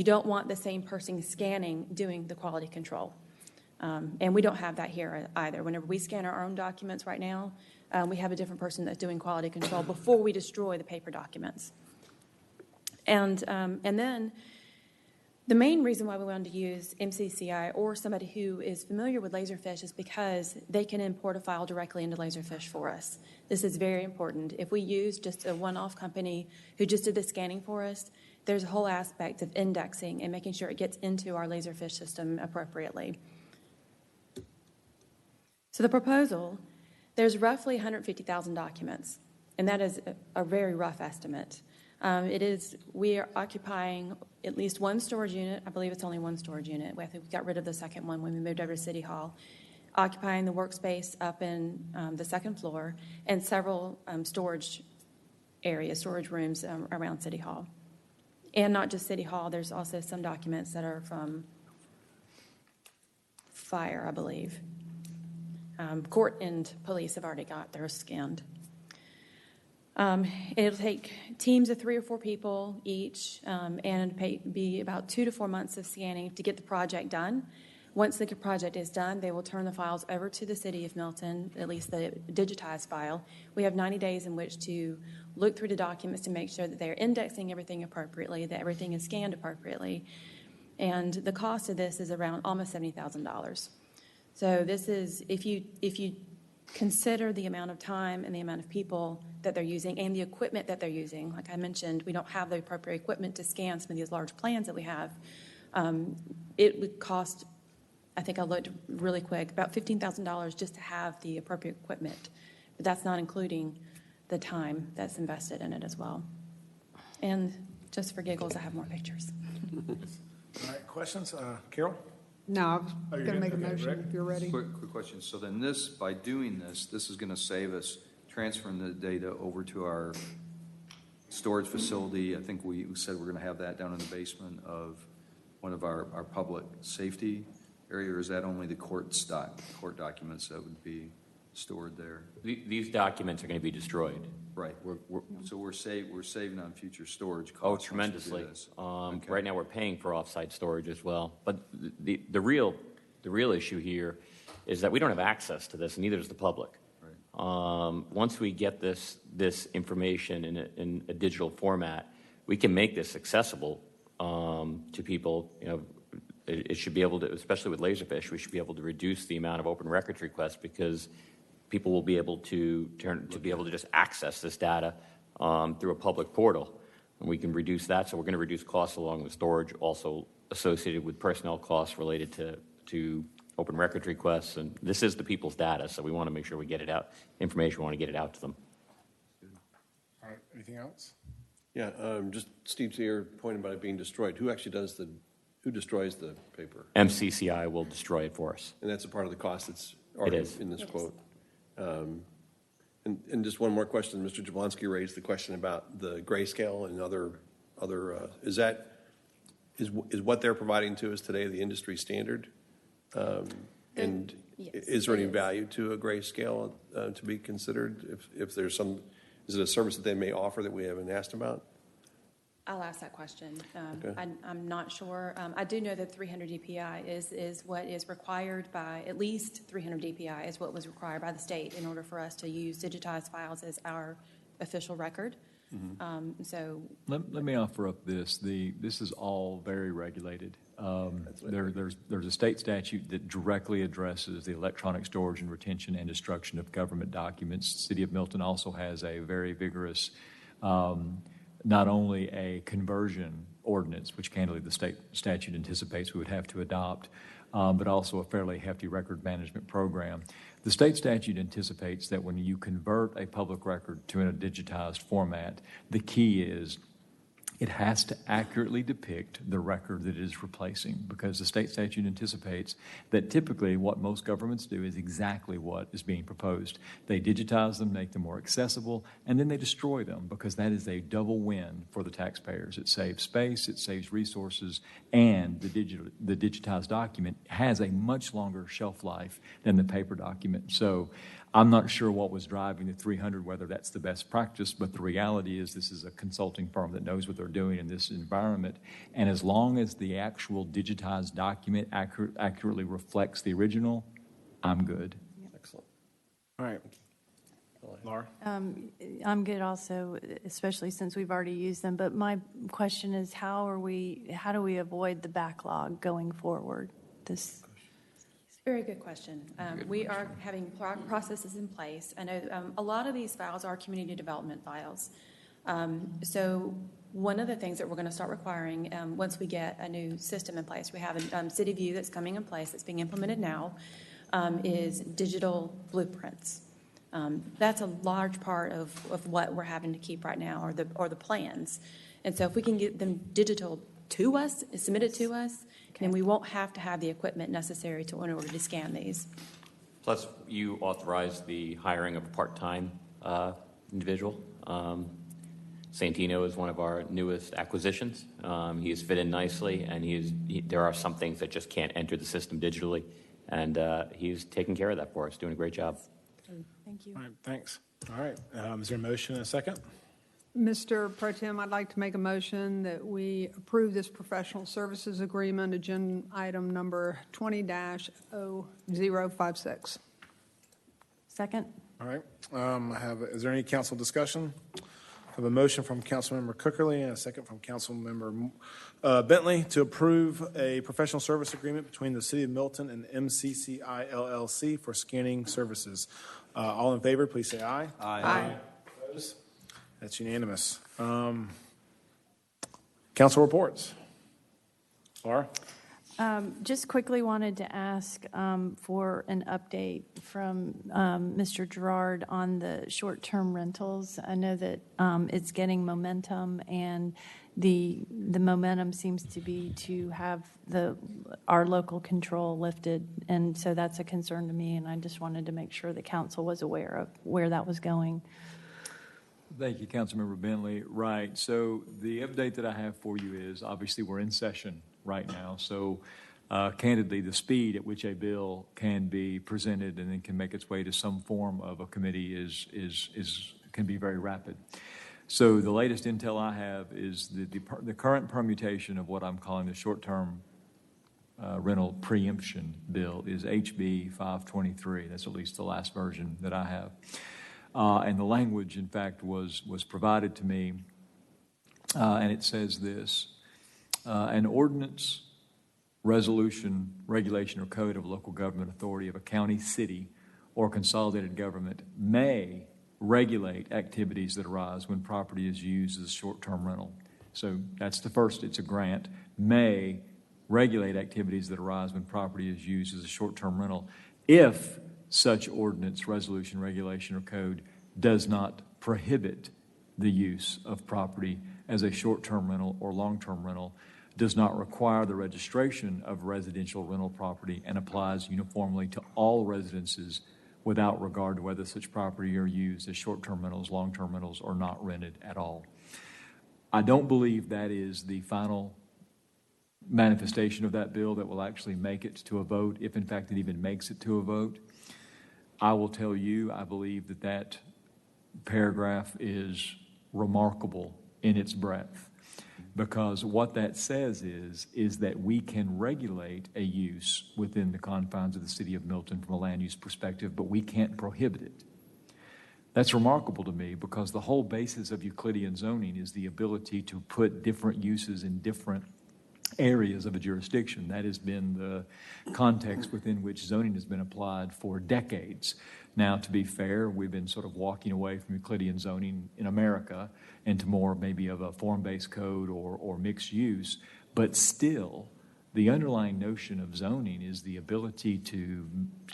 don't want the same person scanning doing the quality control. And we don't have that here either. Whenever we scan our own documents right now, we have a different person that's doing quality control before we destroy the paper documents. And then the main reason why we wanted to use MCCI or somebody who is familiar with Laserfish is because they can import a file directly into Laserfish for us. This is very important. If we use just a one-off company who just did the scanning for us, there's a whole aspect of indexing and making sure it gets into our Laserfish system appropriately. So the proposal, there's roughly 150,000 documents, and that is a very rough estimate. We are occupying at least one storage unit. I believe it's only one storage unit. I think we got rid of the second one when we moved over to City Hall, occupying the workspace up in the second floor and several storage rooms around City Hall. And not just City Hall, there's also some documents that are from fire, I believe. Court and police have already got theirs scanned. It'll take teams of 3 or 4 people each and be about 2 to 4 months of scanning to get the project done. Once the project is done, they will turn the files over to the City of Milton, at least the digitized file. We have 90 days in which to look through the documents to make sure that they're indexing everything appropriately, that everything is scanned appropriately. And the cost of this is around almost $70,000. So this is, if you consider the amount of time and the amount of people that they're using and the equipment that they're using, like I mentioned, we don't have the appropriate equipment to scan some of these large plans that we have. It would cost I think I looked really quick, about $15,000 just to have the appropriate equipment. But that's not including the time that's invested in it as well. And just for giggles, I have more pictures. All right, questions? Carol? No, I was Oh, you're going to good? make a Okay, motion Rick? if you're ready. Quick question. So then this, by doing this, this is going to save us transferring the data over to our storage facility. I think we said we're going to have that down in the basement of one of our public safety area, or is that only the court documents that would be stored there? These documents are going to be destroyed. Right. So we're saving on future storage costs. Oh, once we do tremendously. this. Right now, we're paying for offsite storage as well. But the real issue here is that we don't have access to this, and neither does the public. Right. Once we get this information in a digital format, we can make this accessible to people. You know, it should be able to, especially with Laserfish, we should be able to reduce the amount of open records requests because people will be able to just access this data through a public portal, and we can reduce that. So we're going to reduce costs along with storage, also associated with personnel costs related to open records requests. And this is the people's data, so we want to make sure we get it out. Information, we want to get it out to them. All right, anything else? Yeah, just Steve's here pointing about it being destroyed. Who actually who destroys the paper? MCCI will destroy it for us. And that's a part of the cost that's already in this quote. And just one more question. Mr. Jablonski raised the question about the grayscale and other is what they're providing to us today the industry standard? And Yes, is there any it is. value to a grayscale to be considered? If there's is it a service that they may offer that we haven't asked about? I'll ask that question. Okay. I'm not sure. I do know that 300 DPI is what is required by, at least 300 DPI is what was required by the state in order for us to use digitized files as our official record. So Let me offer up this. This is all very regulated. There's a state statute that directly addresses the electronic storage and retention and destruction of government documents. The City of Milton also has a very vigorous, not only a conversion ordinance, which candidly the state statute anticipates we would have to adopt, but also a fairly hefty record management program. The state statute anticipates that when you convert a public record to a digitized format, the key is it has to accurately depict the record that it is replacing, because the state statute anticipates that typically what most governments do is exactly what is being proposed. They digitize them, make them more accessible, and then they destroy them, because that is a double win for the taxpayers. It saves space, it saves resources, and the digitized document has a much longer shelf life than the paper document. So I'm not sure what was driving the 300, whether that's the best practice, but the reality is this is a consulting firm that knows what they're doing in this environment. And as long as the actual digitized document accurately reflects the original, I'm good. Excellent. All right. Laura? I'm good also, especially since we've already used them. But my question is, how do we avoid the backlog going forward? Very good question. We are having processes in place. I know a lot of these files are community development files. So one of the things that we're going to start requiring once we get a new system in place, we have a City View that's coming in place, that's being implemented now, is digital blueprints. That's a large part of what we're having to keep right now, or the plans. And so if we can get them digital to us, submitted to us, then we won't have to have the equipment necessary in order to scan these. Plus, you authorized the hiring of a part-time individual. Santino is one of our newest acquisitions. He has fit in nicely, and there are some things that just can't enter the system digitally, and he's taking care of that for us, doing a great job. Thank you. All right, thanks. All right, is there a motion and a second? Mr. Pro Tem, I'd like to make a motion that we approve this professional services agreement, agenda item number 20-0056. Second. All right. Is there any council discussion? I have a motion from Councilmember Cookerly and a second from Councilmember Bentley to approve a professional service agreement between the City of Milton and MCCI LLC for scanning services. All in favor, please say aye. Aye. Opposed? That's unanimous. Council reports. Laura? Just quickly wanted to ask for an update from Mr. Gerard on the short-term rentals. I know that it's getting momentum, and the momentum seems to be to have our local control lifted, and so that's a concern to me, and I just wanted to make sure the council was aware of where that was going. Thank you, Councilmember Bentley. Right. So the update that I have for you is obviously we're in session right now. So candidly, the speed at which a bill can be presented and then can make its way to some form of a committee can be very rapid. So the latest intel I have is the current permutation of what I'm calling the short-term rental preemption bill is HB 523. That's at least the last version that I have. And the language, in fact, was provided to me, and it says this: an ordinance, resolution, regulation, or code of local government authority of a county, city, or consolidated government may regulate activities that arise when property is used as a short-term rental. So that's the first. It's a grant. May regulate activities that arise when property is used as a short-term rental if such ordinance, resolution, regulation, or code does not prohibit the use of property as a short-term rental or long-term rental, does not require the registration of residential rental property, and applies uniformly to all residences without regard to whether such property are used as short-term rentals, long-term rentals, or not rented at all. I don't believe that is the final manifestation of that bill that will actually make it to a vote, if in fact it even makes it to a vote. I will tell you, I believe that that paragraph is remarkable in its breadth, because what that says is that we can regulate a use within the confines of the city of Milton from a land use perspective, but we can't prohibit it. That's remarkable to me, because the whole basis of Euclidean zoning is the ability to put different uses in different areas of a jurisdiction. That has been the context within which zoning has been applied for decades. Now, to be fair, we've been sort of walking away from Euclidean zoning in America into more maybe of a form-based code or mixed use, but still, the underlying notion of zoning is the ability to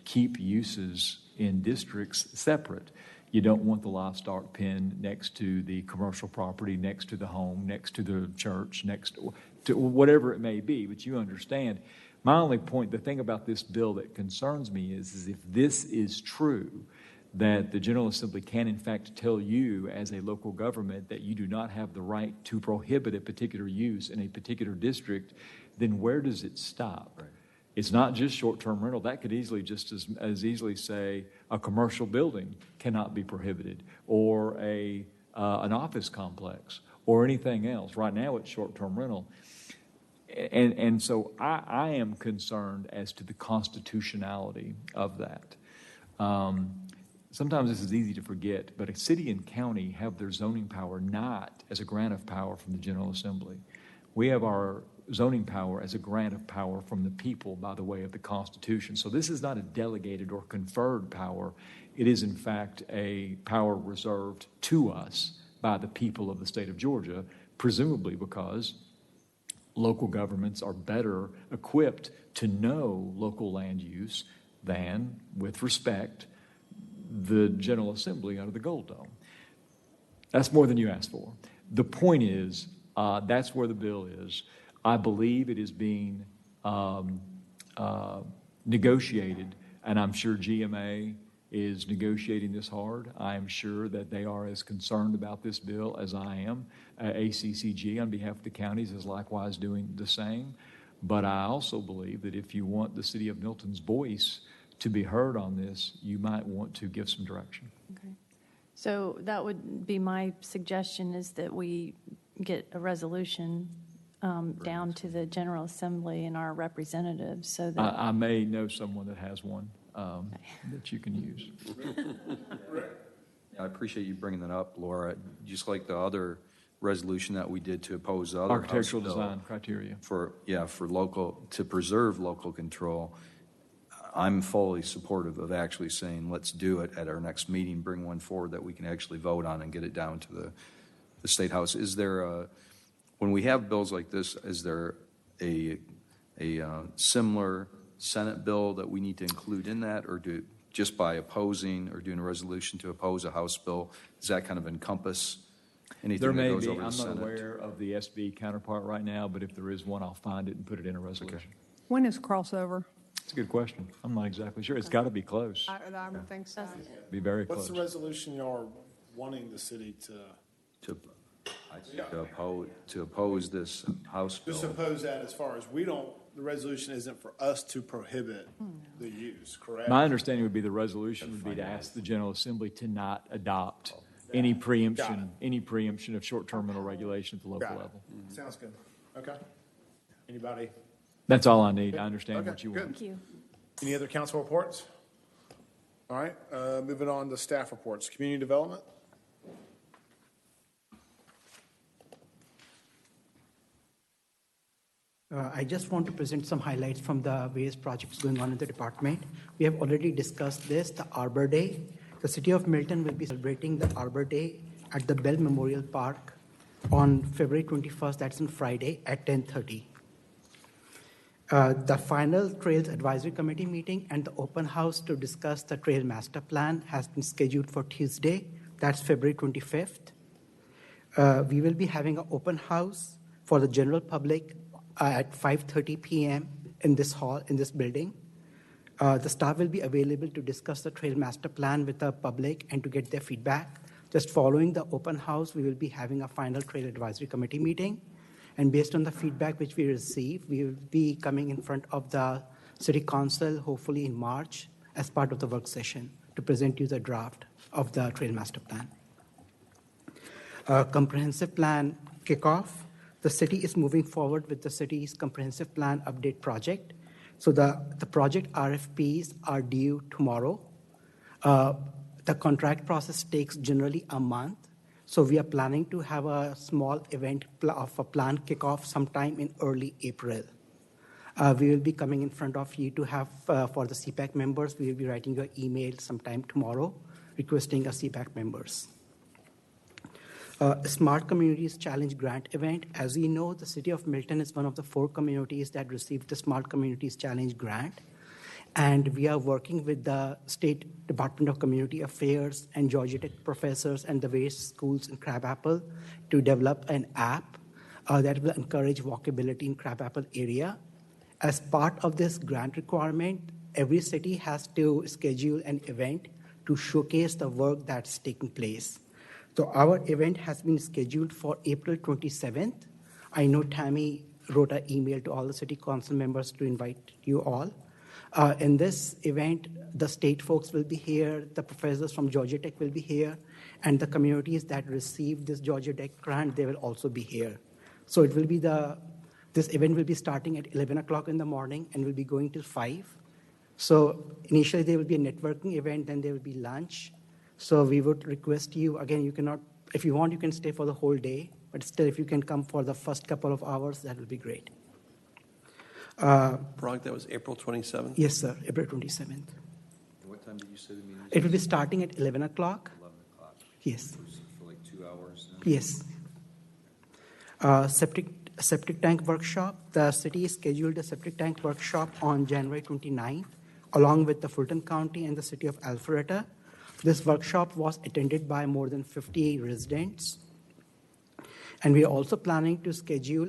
keep uses in districts separate. You don't want the livestock pen next to the commercial property, next to the home, next to the church, next to whatever it may be, but you understand. My only point, the thing about this bill that concerns me is if this is true, that the General Assembly can in fact tell you as a local government that you do not have the right to prohibit a particular use in a particular district, then where does it stop? Right. It's not just short-term rental. That could easily just as easily say a commercial building cannot be prohibited, or an office complex, or anything else. Right now it's short-term rental. And so I am concerned as to the constitutionality of that. Sometimes this is easy to forget, but a city and county have their zoning power not as a grant of power from the General Assembly. We have our zoning power as a grant of power from the people by the way of the Constitution. So this is not a delegated or conferred power. It is, in fact, a power reserved to us by the people of the state of Georgia, presumably because local governments are better equipped to know local land use than, with respect, the General Assembly under the Gold Dome. That's more than you asked for. The point is, that's where the bill is. I believe it is being negotiated, and I'm sure GMA is negotiating this hard. I am sure that they are as concerned about this bill as I am. ACCG, on behalf of the counties, is likewise doing the same. But I also believe that if you want the city of Milton's voice to be heard on this, you might want to give some direction. Okay. So that would be my suggestion, is that we get a resolution down to the General Assembly and our representatives, so that I may know someone that has one that you can use. I appreciate you bringing that up, Laura. Just like the other resolution that we did to oppose the other architectural House bill design criteria for local, to preserve local control. I'm fully supportive of actually saying let's do it at our next meeting, bring one forward that we can actually vote on and get it down to the State House. Is there when we have bills like this, is there a similar Senate bill that we need to include in that, or just by opposing or doing a resolution to oppose a House bill, does that kind of encompass anything There that may goes be. over the I'm Senate? not aware of the SB counterpart right now, but if there is one, I'll find it and put it in a resolution. When is crossover? It's a good question. I'm not exactly sure. It's got to be close. I would think so. Be very What's close. the resolution y'all are wanting the city to? To oppose this House bill. Just oppose that as far as the resolution isn't for us to prohibit the use, correct? My understanding would be the resolution would be to ask the General Assembly to not adopt any preemption of short-term rental regulation at the local level. Sounds good. Okay. Anybody? That's all I need. I understand Okay, what you good. want. Thank you. Any other council reports? All right, moving on to staff reports. Community development? I just want to present some highlights from the various projects going on in the department. We have already discussed this, the Arbor Day. The city of Milton will be celebrating the Arbor Day at the Bell Memorial Park on February 21st, that's on Friday at 10:30. The final Trails Advisory Committee meeting and the open house to discuss the Trail Master Plan has been scheduled for Tuesday, that's February 25th. We will be having an open house for the general public at 5:30 p.m. in this hall, in this building. The staff will be available to discuss the Trail Master Plan with the public and to get their feedback. Just following the open house, we will be having a final Trail Advisory Committee meeting. And based on the feedback which we receive, we will be coming in front of the City Council, hopefully in March, as part of the work session to present you the draft of the Trail Master Plan. Comprehensive plan kickoff. The city is moving forward with the city's comprehensive plan update project. So the project RFPs are due tomorrow. The contract process takes generally a month. So we are planning to have a small event of a plan kickoff sometime in early April. We will be coming in front of you to have, for the CPAC members, we will be writing your email sometime tomorrow requesting a CPAC members. Smart Communities Challenge Grant event. As we know, the city of Milton is one of the 4 communities that received the Smart Communities Challenge Grant. And we are working with the State Department of Community Affairs and Georgia Tech professors and the various schools in Crabapple to develop an app that will encourage walkability in Crabapple area. As part of this grant requirement, every city has to schedule an event to showcase the work that's taking place. So our event has been scheduled for April 27th. I know Tammy wrote an email to all the city council members to invite you all. In this event, the state folks will be here, the professors from Georgia Tech will be here, and the communities that received this Georgia Tech grant, they will also be here. So it will be this event will be starting at 11 o'clock in the morning and will be going till 5. So initially there will be a networking event, then there will be lunch. So we would request you, again, you cannot, if you want, you can stay for the whole day, but still if you can come for the first couple of hours, that will be great. Parag, that was April 27th? Yes, sir, April 27th. What time did you say the meeting was? It will be starting at 11 o'clock. 11 o'clock. Yes. For like 2 hours? Yes. Septic tank workshop. The city scheduled a septic tank workshop on January 29th, along with the Fulton County and the city of Alpharetta. This workshop was attended by more than 50 residents. And we are also planning to schedule,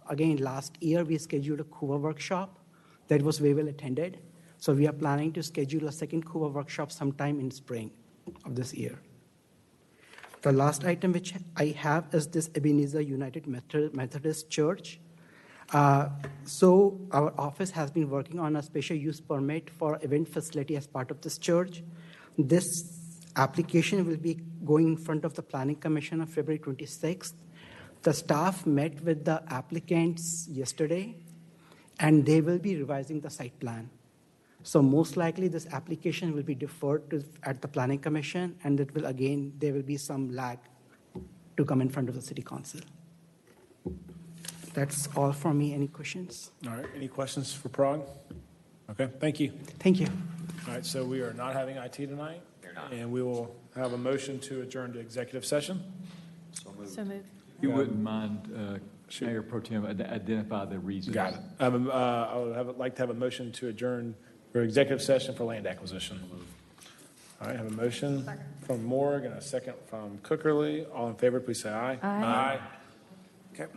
again, last year we scheduled a CUVA workshop that was very well attended. So we are planning to schedule a second CUVA workshop sometime in spring of this year. The last item which I have is this Ebenezer United Methodist Church. So our office has been working on a special use permit for event facility as part of this church. This application will be going in front of the Planning Commission on February 26th. The staff met with the applicants yesterday, and they will be revising the site plan. So most likely this application will be deferred at the Planning Commission, and it will again, there will be some lag to come in front of the City Council. That's all from me. Any questions? All right, any questions for Parag? Okay, thank you. Thank you. All right, so we are not having IT tonight, and we will have a motion to adjourn to executive session. So moved. You wouldn't mind Mayor Pro Tem, identify the reasons. Got it. I would like to have a motion to adjourn for executive session for land acquisition. All right, I have a motion from Morg and a second from Cookerly. All in favor, please say aye. Aye. Okay.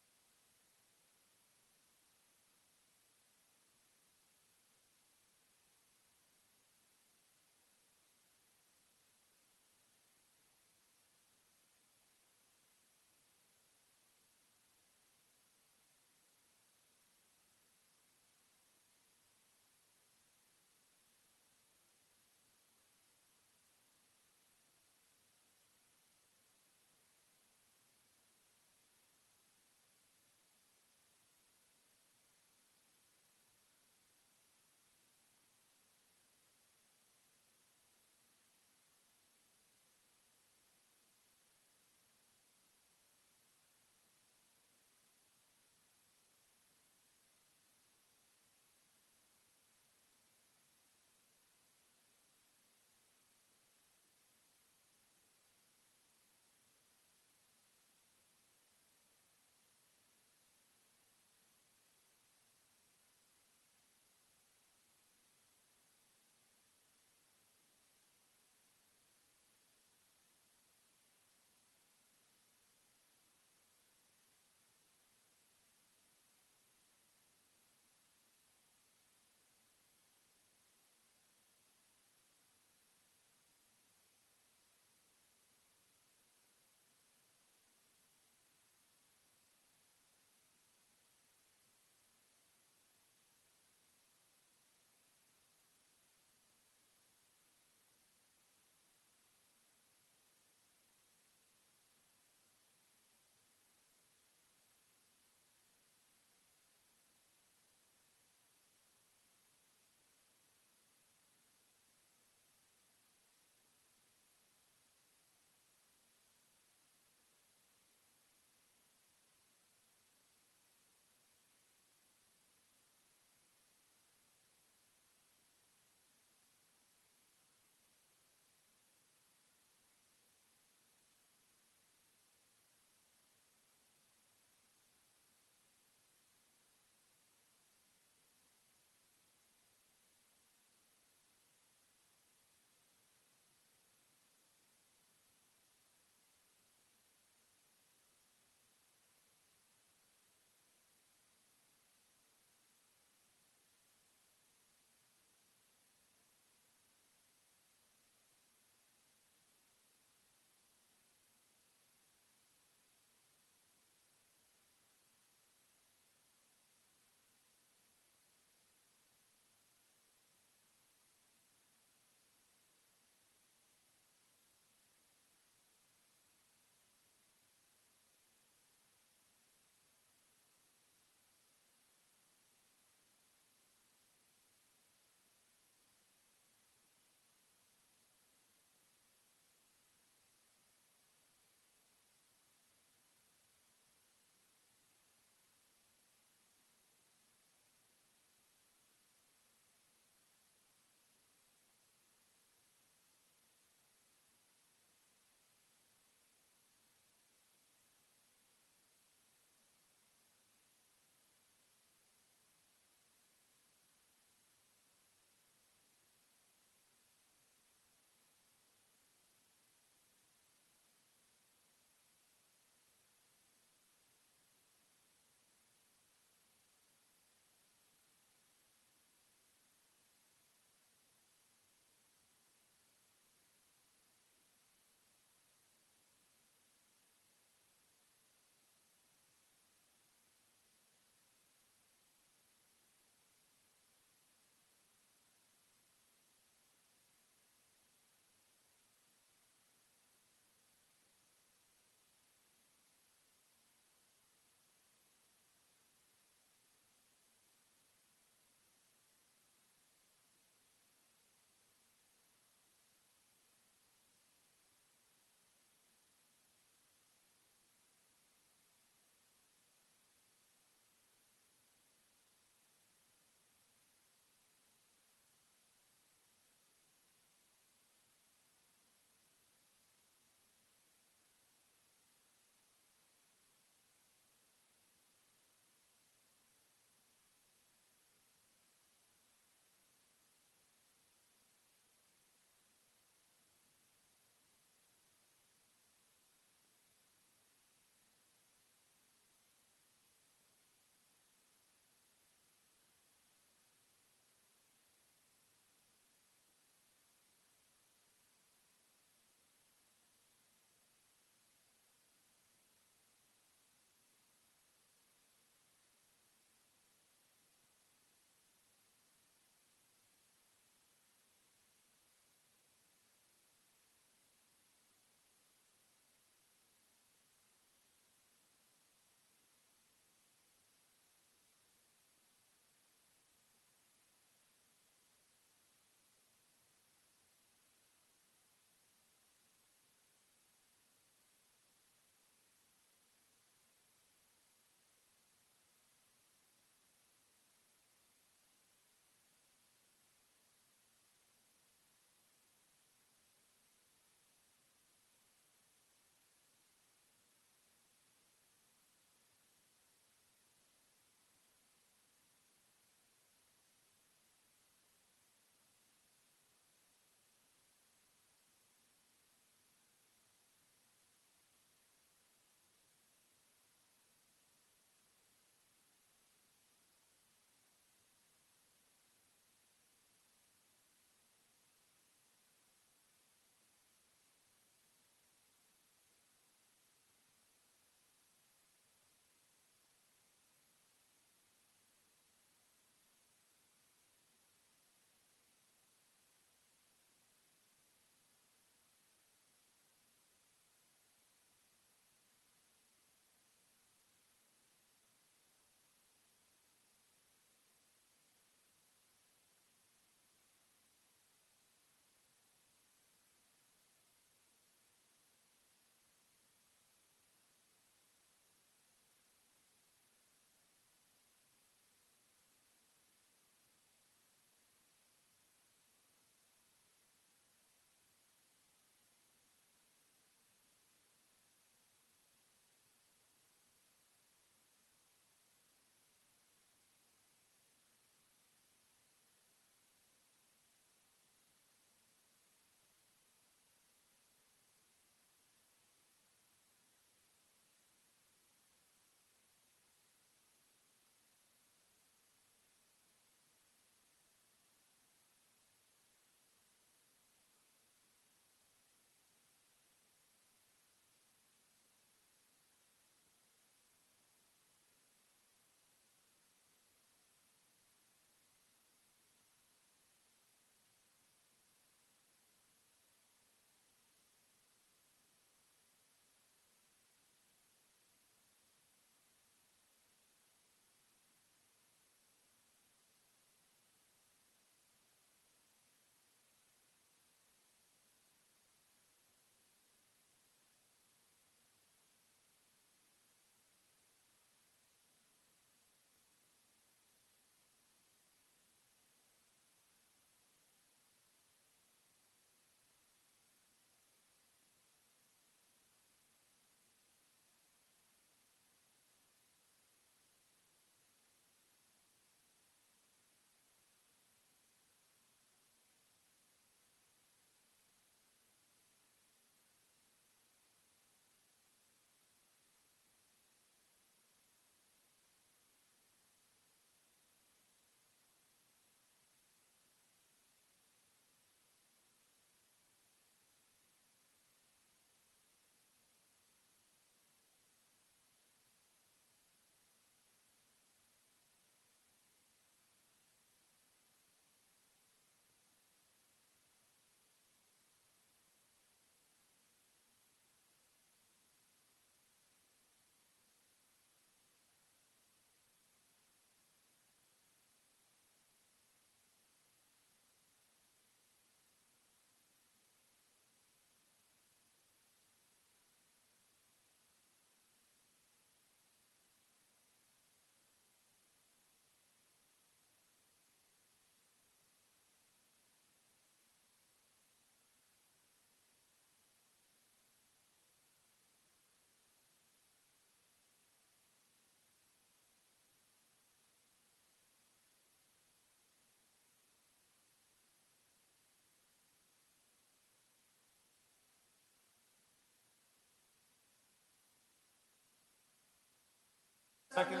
Second.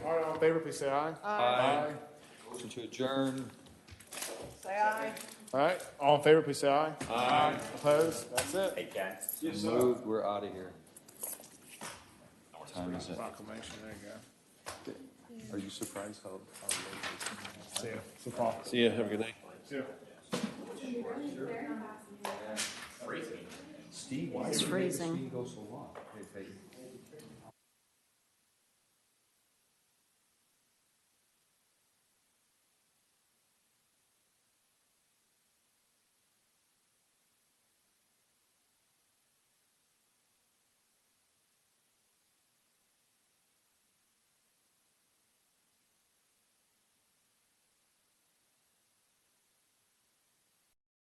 All right, all in favor, please say aye. Aye. Motion to adjourn. Say aye. All right, all in favor, please say aye. Aye. Opposed? That's it. Hey, Ken. Moved, we're out of here. What time is it? Proclamation, there you go. Are you surprised how late See ya. So far. it is? See you, have a good night. See ya. Steve, why It's did you make this freezing. meeting go so long?